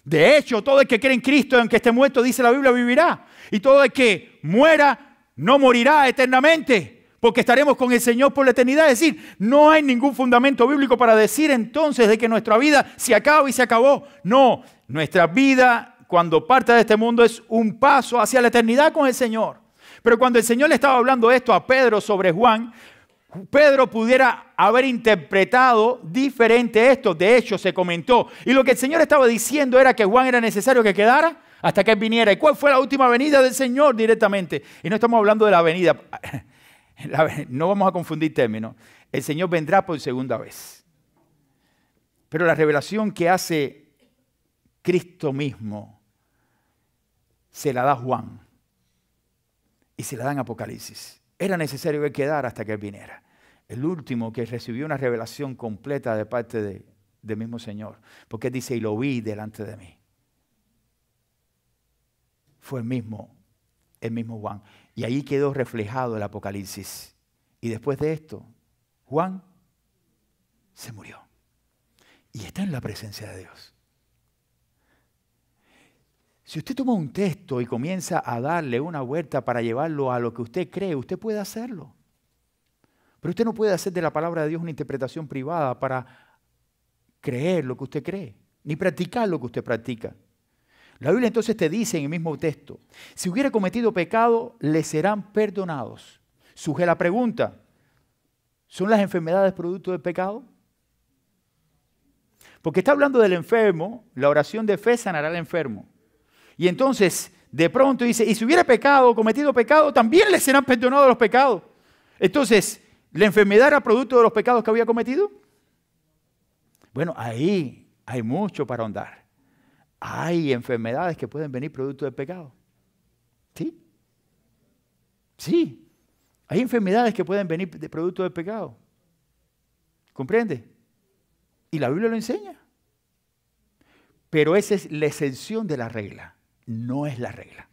De hecho, todo el que cree en Cristo, aunque esté muerto, dice la Biblia, vivirá. Y todo el que muera no morirá eternamente, porque estaremos con el Señor por la eternidad. Es decir, no hay ningún fundamento bíblico para decir entonces de que nuestra vida se acaba y se acabó. No, nuestra vida cuando parte de este mundo es un paso hacia la eternidad con el Señor. Pero cuando el Señor le estaba hablando esto a Pedro sobre Juan, Pedro pudiera haber interpretado diferente esto. De hecho, se comentó. Y lo que el Señor estaba diciendo era que Juan era necesario que quedara hasta que él viniera. ¿Y cuál fue la última venida del Señor directamente? Y no estamos hablando de la venida. No vamos a confundir términos. El Señor vendrá por segunda vez. Pero la revelación que hace Cristo mismo se la da Juan y se la da en Apocalipsis. Era necesario que él quedara hasta que él viniera. El último que recibió una revelación completa de parte del mismo Señor. Porque él dice, y lo vi delante de mí. Fue el mismo Juan. Y ahí quedó reflejado el Apocalipsis. Y después de esto, Juan se murió. Y está en la presencia de Dios. Si usted toma un texto y comienza a darle una vuelta para llevarlo a lo que usted cree, usted puede hacerlo. Pero usted no puede hacer de la palabra de Dios una interpretación privada para creer lo que usted cree, ni practicar lo que usted practica. La Biblia entonces te dice en el mismo texto, si hubiera cometido pecado, le serán perdonados. Surge la pregunta, ¿son las enfermedades producto del pecado? Porque está hablando del enfermo, la oración de fe sanará al enfermo. Y entonces, de pronto dice, y si hubiera pecado, cometido pecado, también le serán perdonados los pecados. Entonces, ¿la enfermedad era producto de los pecados que había cometido? Bueno, ahí hay mucho para ahondar. Hay enfermedades que pueden venir producto del pecado. ¿Sí? Sí. Hay enfermedades que pueden venir de producto del pecado. ¿Comprende? Y la Biblia lo enseña. Pero esa es la excepción de la regla. No es la regla.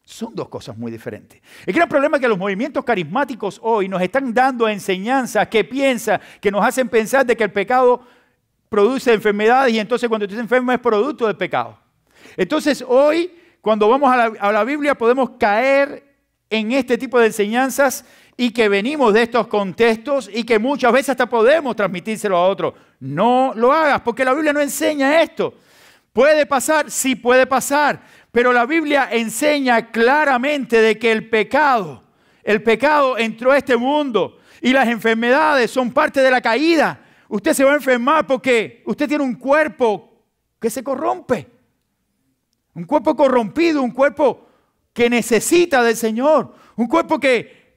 Son dos cosas muy diferentes. El gran problema es que los movimientos carismáticos hoy nos están dando enseñanzas que piensan, que nos hacen pensar de que el pecado produce enfermedades y entonces cuando usted se enferma es producto del pecado. Entonces hoy, cuando vamos a la Biblia, podemos caer en este tipo de enseñanzas y que venimos de estos contextos y que muchas veces hasta podemos transmitírselo a otros. No lo hagas porque la Biblia no enseña esto. ¿Puede pasar? Sí puede pasar. Pero la Biblia enseña claramente de que el pecado entró a este mundo y las enfermedades son parte de la caída. Usted se va a enfermar porque usted tiene un cuerpo que se corrompe. Un cuerpo corrompido, un cuerpo que necesita del Señor. Un cuerpo que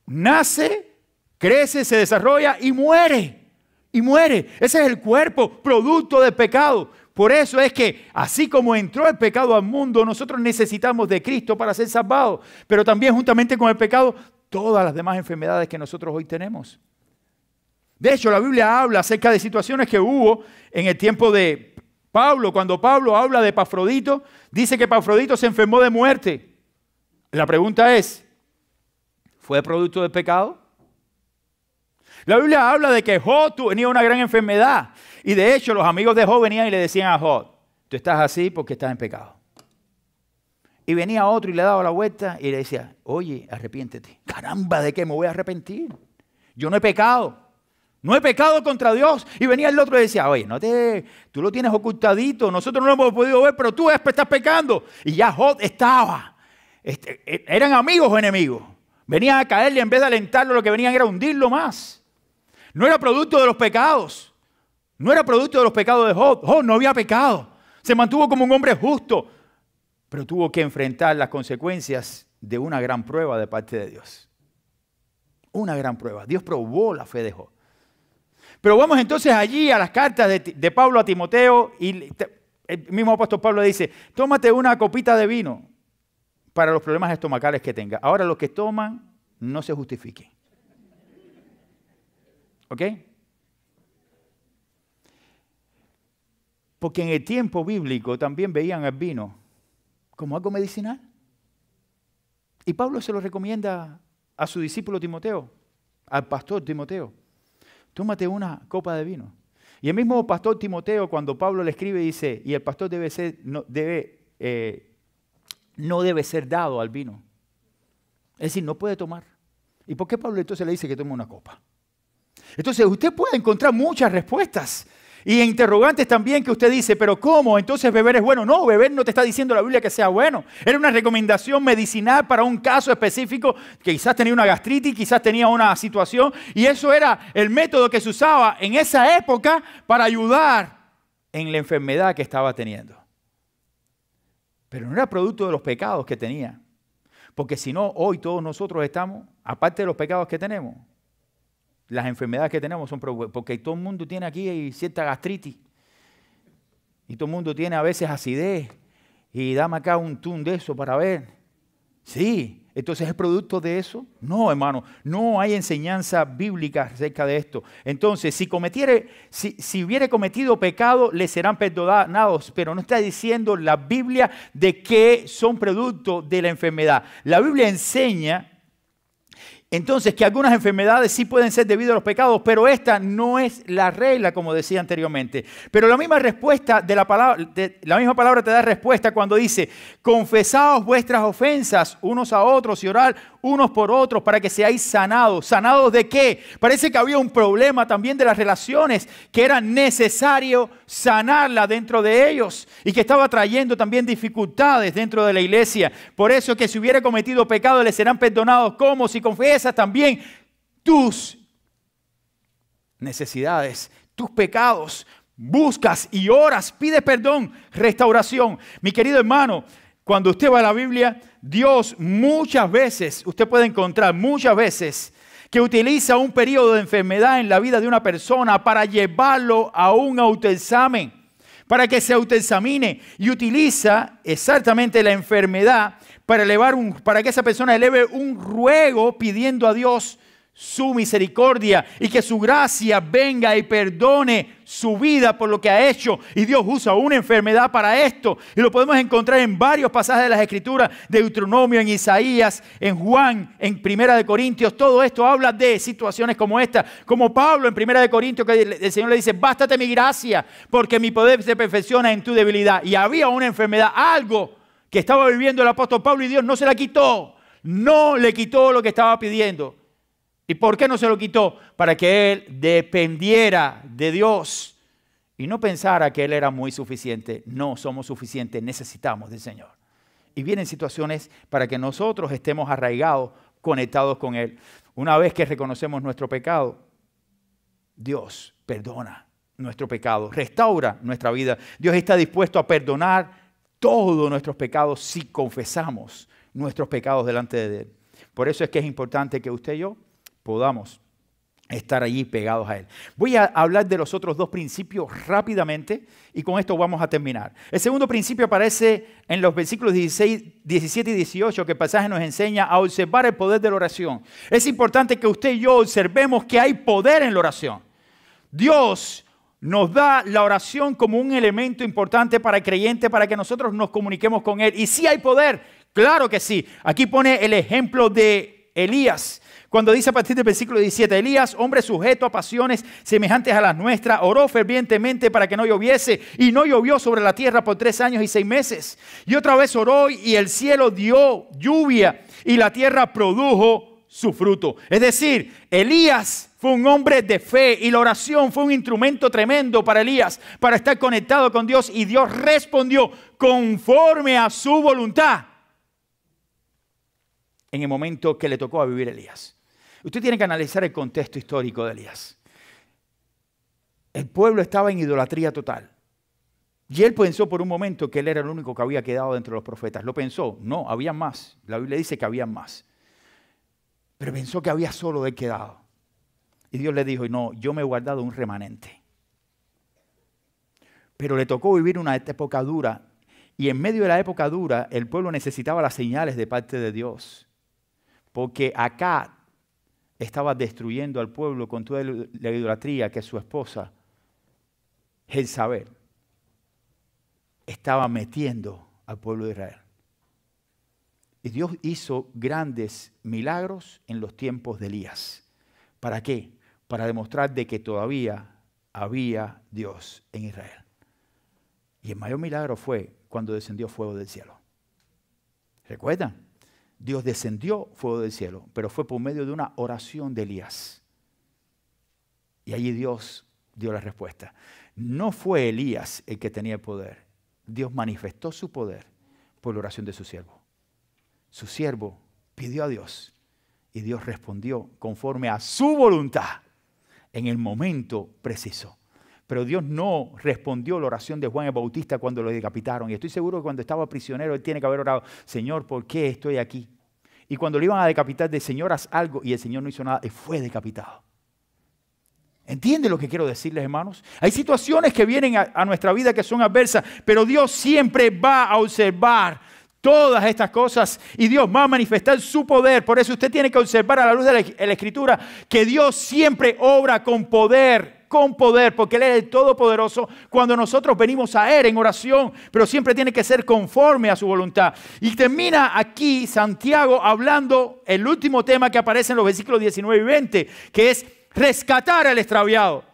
nace, crece, se desarrolla y muere. Y muere. Ese es el cuerpo producto del pecado. Por eso es que, así como entró el pecado al mundo, nosotros necesitamos de Cristo para ser salvados. Pero también juntamente con el pecado, todas las demás enfermedades que nosotros hoy tenemos. De hecho, la Biblia habla acerca de situaciones que hubo en el tiempo de Pablo. Cuando Pablo habla de Epafrodito, dice que Epafrodito se enfermó de muerte. La pregunta es, ¿fue producto del pecado? La Biblia habla de que Job tenía una gran enfermedad. Y de hecho, los amigos de Job venían y le decían a Job, tú estás así porque estás en pecado. Y venía otro y le daba la vuelta y le decía, oye, arrepiéntete. Caramba, ¿de qué me voy a arrepentir? Yo no he pecado. No he pecado contra Dios. Y venía el otro y decía, oye, tú lo tienes ocultadito, nosotros no lo hemos podido ver, pero tú estás pecando. Y ya Job estaba. Eran amigos o enemigos. Venían a caerle, en vez de alentarlo, lo que venían era hundirlo más. No era producto de los pecados. No era producto de los pecados de Job. Job no había pecado. Se mantuvo como un hombre justo. Pero tuvo que enfrentar las consecuencias de una gran prueba de parte de Dios. Una gran prueba. Dios probó la fe de Job. Pero vamos entonces allí a las cartas de Pablo a Timoteo y el mismo apóstol Pablo dice, tómate una copita de vino para los problemas estomacales que tenga. Ahora los que toman no se justifiquen. ¿Ok? Porque en el tiempo bíblico también veían el vino como algo medicinal. Y Pablo se lo recomienda a su discípulo Timoteo, al pastor Timoteo. Tómate una copa de vino. Y el mismo pastor Timoteo, cuando Pablo le escribe, dice, y el pastor no debe ser dado al vino. Es decir, no puede tomar. ¿Y por qué Pablo entonces le dice que tome una copa? Entonces usted puede encontrar muchas respuestas y interrogantes también que usted dice, pero ¿cómo? Entonces beber es bueno. No, beber no te está diciendo la Biblia que sea bueno. Era una recomendación medicinal para un caso específico, que quizás tenía una gastritis, quizás tenía una situación, y eso era el método que se usaba en esa época para ayudar en la enfermedad que estaba teniendo. Pero no era producto de los pecados que tenía. Porque si no, hoy todos nosotros estamos, aparte de los pecados que tenemos, Las enfermedades que tenemos son porque todo el mundo tiene aquí cierta gastritis. Y todo el mundo tiene a veces acidez. Y dame acá un tun de eso para ver. Sí. Entonces, ¿es producto de eso? No, hermano. No hay enseñanza bíblica acerca de esto. Entonces, si hubiere cometido pecado, le serán perdonados. Pero no está diciendo la Biblia de que son producto de la enfermedad. La Biblia enseña entonces que algunas enfermedades sí pueden ser debido a los pecados, pero esta no es la regla, como decía anteriormente. Pero la misma respuesta de la palabra, la misma palabra te da respuesta cuando dice: confesaos vuestras ofensas unos a otros y orad unos por otros para que seáis sanados. ¿Sanados de qué? Parece que había un problema también de las relaciones, que era necesario sanarla dentro de ellos y que estaba trayendo también dificultades dentro de la iglesia. Por eso que si hubiera cometido pecado le serán perdonados. ¿Cómo? Si confiesas también tus necesidades, tus pecados, buscas y oras, pides perdón, restauración. Mi querido hermano, cuando usted va a la Biblia, Dios muchas veces, usted puede encontrar muchas veces que utiliza un periodo de enfermedad en la vida de una persona para llevarlo a un autoexamen, para que se autoexamine, y utiliza exactamente la enfermedad para que esa persona eleve un ruego pidiendo a Dios su misericordia y que su gracia venga y perdone su vida por lo que ha hecho. Y Dios usa una enfermedad para esto. Y lo podemos encontrar en varios pasajes de las Escrituras, de Deuteronomio, en Isaías, en Juan, en Primera de Corintios. Todo esto habla de situaciones como esta. Como Pablo en Primera de Corintios, que el Señor le dice: bástate mi gracia, porque mi poder se perfecciona en tu debilidad. Y había una enfermedad, algo que estaba viviendo el apóstol Pablo, y Dios no se la quitó. No le quitó lo que estaba pidiendo. ¿Y por qué no se lo quitó? Para que él dependiera de Dios y no pensara que él era muy suficiente. No somos suficientes, necesitamos del Señor. Y vienen situaciones para que nosotros estemos arraigados, conectados con Él. Una vez que reconocemos nuestro pecado, Dios perdona nuestro pecado, restaura nuestra vida. Dios está dispuesto a perdonar todos nuestros pecados si confesamos nuestros pecados delante de Él. Por eso es que es importante que usted y yo podamos estar allí pegados a Él. Voy a hablar de los otros dos principios rápidamente y con esto vamos a terminar. El segundo principio aparece en los versículos 17 y 18, que el pasaje nos enseña a observar el poder de la oración. Es importante que usted y yo observemos que hay poder en la oración. Dios nos da la oración como un elemento importante para el creyente, para que nosotros nos comuniquemos con Él. Y sí hay poder, claro que sí. Aquí pone el ejemplo de Elías. Cuando dice a partir del versículo 17, Elías, hombre sujeto a pasiones semejantes a las nuestras, oró fervientemente para que no lloviese, y no llovió sobre la tierra por 3 años y 6 meses. Y otra vez oró, y el cielo dio lluvia, y la tierra produjo su fruto. Es decir, Elías fue un hombre de fe, y la oración fue un instrumento tremendo para Elías, para estar conectado con Dios, y Dios respondió conforme a su voluntad en el momento que le tocó a vivir Elías. Usted tiene que analizar el contexto histórico de Elías. El pueblo estaba en idolatría total. Y él pensó por un momento que él era el único que había quedado dentro de los profetas. ¿Lo pensó? No, había más. La Biblia dice que había más. Pero pensó que había solo él quedado. Y Dios le dijo: no, yo me he guardado un remanente. Pero le tocó vivir una época dura. Y en medio de la época dura, el pueblo necesitaba las señales de parte de Dios. Porque acá estaba destruyendo al pueblo con toda la idolatría que su esposa, Jezabel, estaba metiendo al pueblo de Israel. Y Dios hizo grandes milagros en los tiempos de Elías. ¿Para qué? Para demostrar de que todavía había Dios en Israel. Y el mayor milagro fue cuando descendió fuego del cielo. ¿Recuerdan? Dios descendió fuego del cielo, pero fue por medio de una oración de Elías. Y allí Dios dio la respuesta. No fue Elías el que tenía el poder. Dios manifestó su poder por la oración de su siervo. Su siervo pidió a Dios y Dios respondió conforme a su voluntad en el momento preciso. Pero Dios no respondió la oración de Juan el Bautista cuando lo decapitaron. Y estoy seguro que cuando estaba prisionero, él tiene que haber orado: Señor, ¿por qué estoy aquí? Y cuando lo iban a decapitar, de Señor, haz algo. Y el Señor no hizo nada, él fue decapitado. ¿Entienden lo que quiero decirles, hermanos? Hay situaciones que vienen a nuestra vida que son adversas, pero Dios siempre va a observar todas estas cosas y Dios va a manifestar su poder. Por eso usted tiene que observar a la luz de la Escritura que Dios siempre obra con poder, porque Él es el Todopoderoso cuando nosotros venimos a Él en oración, pero siempre tiene que ser conforme a su voluntad. Y termina aquí Santiago hablando el último tema que aparece en los versículos 19 y 20, que es rescatar al extraviado.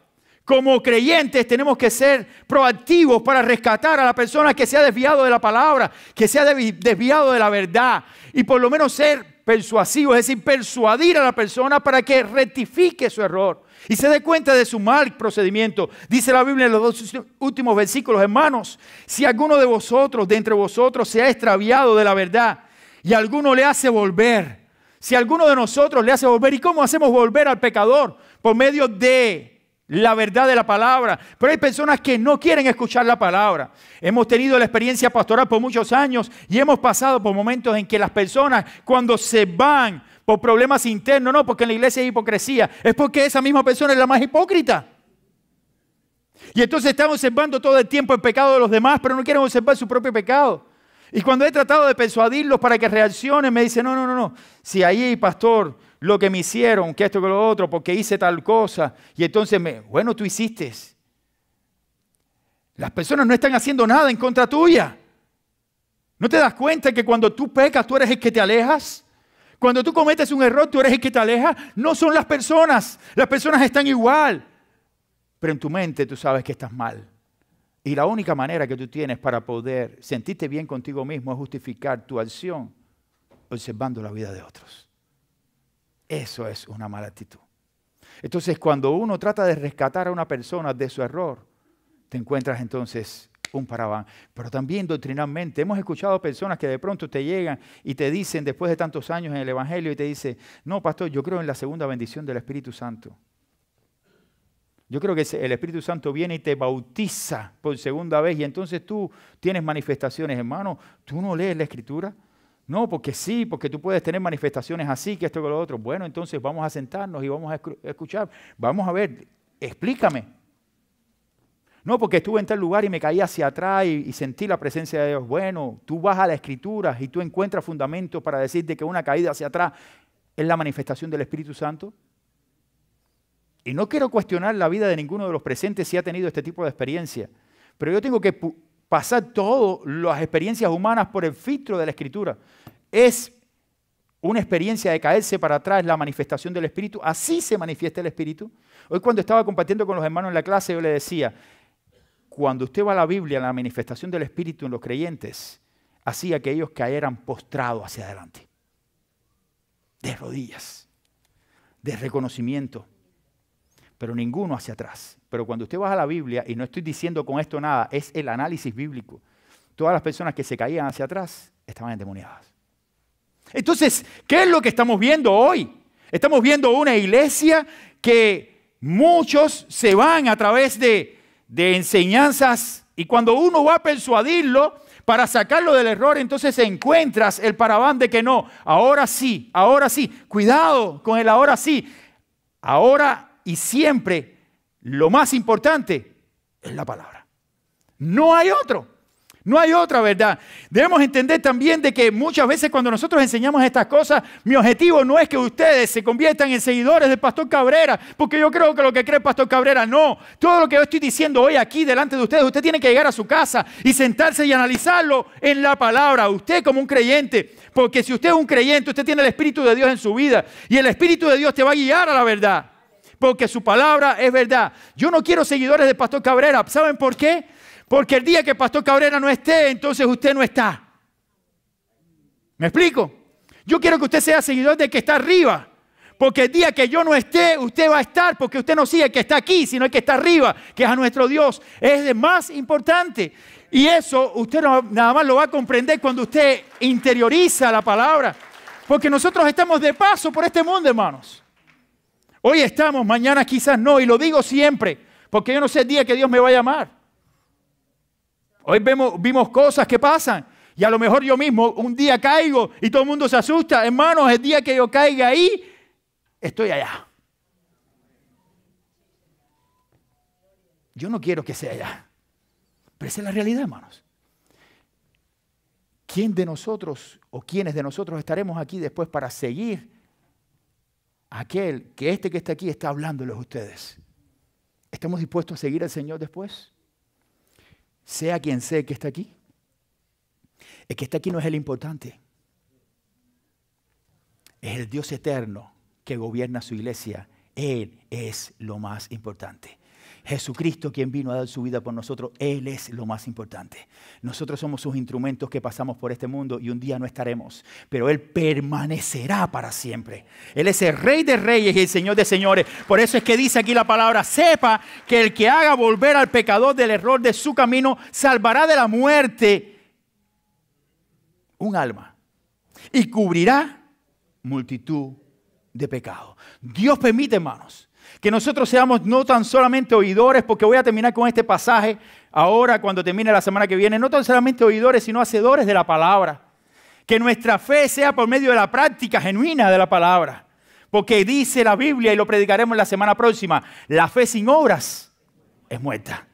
Como creyentes tenemos que ser proactivos para rescatar a la persona que se ha desviado de la palabra, que se ha desviado de la verdad. Y por lo menos ser persuasivos, es decir, persuadir a la persona para que rectifique su error y se dé cuenta de su mal procedimiento. Dice la Biblia en los dos últimos versículos: hermanos, si alguno de vosotros, de entre vosotros, se ha extraviado de la verdad y alguno le hace volver, si alguno de nosotros le hace volver, ¿y cómo hacemos volver al pecador? Por medio de la verdad de la palabra. Pero hay personas que no quieren escuchar la palabra. Hemos tenido la experiencia pastoral por muchos años y hemos pasado por momentos en que las personas, cuando se van por problemas internos, no porque en la iglesia hay hipocresía, es porque esa misma persona es la más hipócrita. Y entonces están observando todo el tiempo el pecado de los demás, pero no quieren observar su propio pecado. Y cuando he tratado de persuadirlos para que reaccionen, me dicen: no. Si ahí, pastor, lo que me hicieron, que esto, que lo otro, porque hice tal cosa. Y entonces, bueno, tú hiciste. Las personas no están haciendo nada en contra tuya. ¿No te das cuenta que cuando tú pecas, tú eres el que te alejas? Cuando tú cometes un error, tú eres el que te aleja. No son las personas. Las personas están igual. Pero en tu mente tú sabes que estás mal. Y la única manera que tú tienes para poder sentirte bien contigo mismo es justificar tu acción observando la vida de otros. Eso es una mala actitud. Entonces, cuando uno trata de rescatar a una persona de su error, te encuentras entonces un paraván. Pero también doctrinalmente, hemos escuchado personas que de pronto te llegan y te dicen, después de tantos años en el Evangelio, y te dicen: no, pastor, yo creo en la segunda bendición del Espíritu Santo. Yo creo que el Espíritu Santo viene y te bautiza por segunda vez y entonces tú tienes manifestaciones. Hermano, ¿tú no lees la Escritura? No, porque sí, porque tú puedes tener manifestaciones así, que esto, que lo otro. Bueno, entonces vamos a sentarnos y vamos a escuchar. Vamos a ver, explícame. No, porque estuve en tal lugar y me caí hacia atrás y sentí la presencia de Dios. Bueno, tú vas a la Escritura y tú encuentras fundamentos para decirte que una caída hacia atrás es la manifestación del Espíritu Santo. Y no quiero cuestionar la vida de ninguno de los presentes si ha tenido este tipo de experiencia, pero yo tengo que pasar todas las experiencias humanas por el filtro de la Escritura. Es una experiencia de caerse para atrás, la manifestación del Espíritu. Así se manifiesta el Espíritu. Hoy, cuando estaba compartiendo con los hermanos en la clase, yo les decía: cuando usted va a la Biblia, la manifestación del Espíritu en los creyentes hacía que ellos cayeran postrados hacia adelante, de rodillas, de reconocimiento, pero ninguno hacia atrás. Pero cuando usted va a la Biblia, y no estoy diciendo con esto nada, es el análisis bíblico, todas las personas que se caían hacia atrás estaban endemoniadas. Entonces, ¿qué es lo que estamos viendo hoy? Estamos viendo una iglesia que muchos se van a través de enseñanzas, y cuando uno va a persuadirlo para sacarlo del error, entonces encuentras el paraván de que no, ahora sí, cuidado con el ahora sí, ahora y siempre lo más importante es la palabra. No hay otra verdad. Debemos entender también de que muchas veces cuando nosotros enseñamos estas cosas, mi objetivo no es que ustedes se conviertan en seguidores del Pastor Cabrera, porque yo creo que lo que cree el Pastor Cabrera, no. Todo lo que yo estoy diciendo hoy aquí delante de ustedes, usted tiene que llegar a su casa y sentarse y analizarlo en la palabra. Usted como un creyente, porque si usted es un creyente, usted tiene el Espíritu de Dios en su vida y el Espíritu de Dios te va a guiar a la verdad, porque su palabra es verdad. Yo no quiero seguidores del Pastor Cabrera. ¿Saben por qué? Porque el día que el Pastor Cabrera no esté, entonces usted no está. ¿Me explico? Yo quiero que usted sea seguidor del que está arriba. Porque el día que yo no esté, usted va a estar, porque usted no sigue el que está aquí, sino el que está arriba, que es a nuestro Dios. Es el más importante. Y eso usted nada más lo va a comprender cuando usted interioriza la palabra. Porque nosotros estamos de paso por este mundo, hermanos. Hoy estamos, mañana quizás no, y lo digo siempre, porque yo no sé el día que Dios me va a llamar. Hoy vimos cosas que pasan, y a lo mejor yo mismo un día caigo y todo el mundo se asusta. Hermanos, el día que yo caiga ahí, estoy allá. Yo no quiero que sea allá. Pero esa es la realidad, hermanos. ¿Quién de nosotros o quiénes de nosotros estaremos aquí después para seguir a aquel que está aquí está hablándoles a ustedes? ¿Estamos dispuestos a seguir al Señor después? Sea quien sea que está aquí. El que está aquí no es el importante. Es el Dios eterno que gobierna su iglesia. Él es lo más importante. Jesucristo, quien vino a dar su vida por nosotros, Él es lo más importante. Nosotros somos sus instrumentos que pasamos por este mundo y un día no estaremos, pero Él permanecerá para siempre. Él es el Rey de Reyes y el Señor de Señores. Por eso es que dice aquí la palabra, sepa que el que haga volver al pecador del error de su camino, salvará de la muerte un alma y cubrirá multitud de pecados. Dios permite, hermanos, que nosotros seamos no tan solamente oidores, porque voy a terminar con este pasaje ahora cuando termine la semana que viene, no tan solamente oidores, sino hacedores de la palabra. Que nuestra fe sea por medio de la práctica genuina de la palabra. Porque dice la Biblia, y lo predicaremos la semana próxima, la fe sin obras es muerta.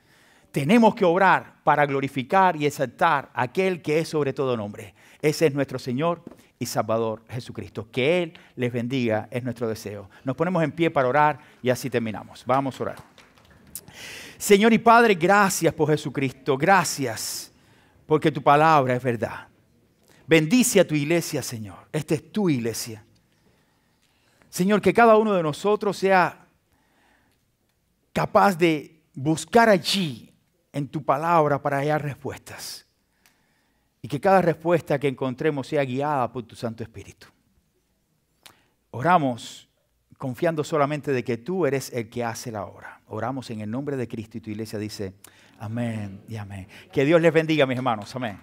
Tenemos que obrar para glorificar y exaltar a aquel que es sobre todo nombre. Ese es nuestro Señor y Salvador Jesucristo. Que Él les bendiga es nuestro deseo. Nos ponemos en pie para orar y así terminamos. Vamos a orar. Señor y Padre, gracias por Jesucristo. Gracias porque tu palabra es verdad. Bendice a tu iglesia, Señor. Esta es tu iglesia. Señor, que cada uno de nosotros sea capaz de buscar allí en tu palabra para hallar respuestas. Y que cada respuesta que encontremos sea guiada por tu Santo Espíritu. Oramos confiando solamente de que tú eres el que hace la obra. Oramos en el nombre de Cristo y tu iglesia dice amén y amén. Que Dios les bendiga, mis hermanos. Amén.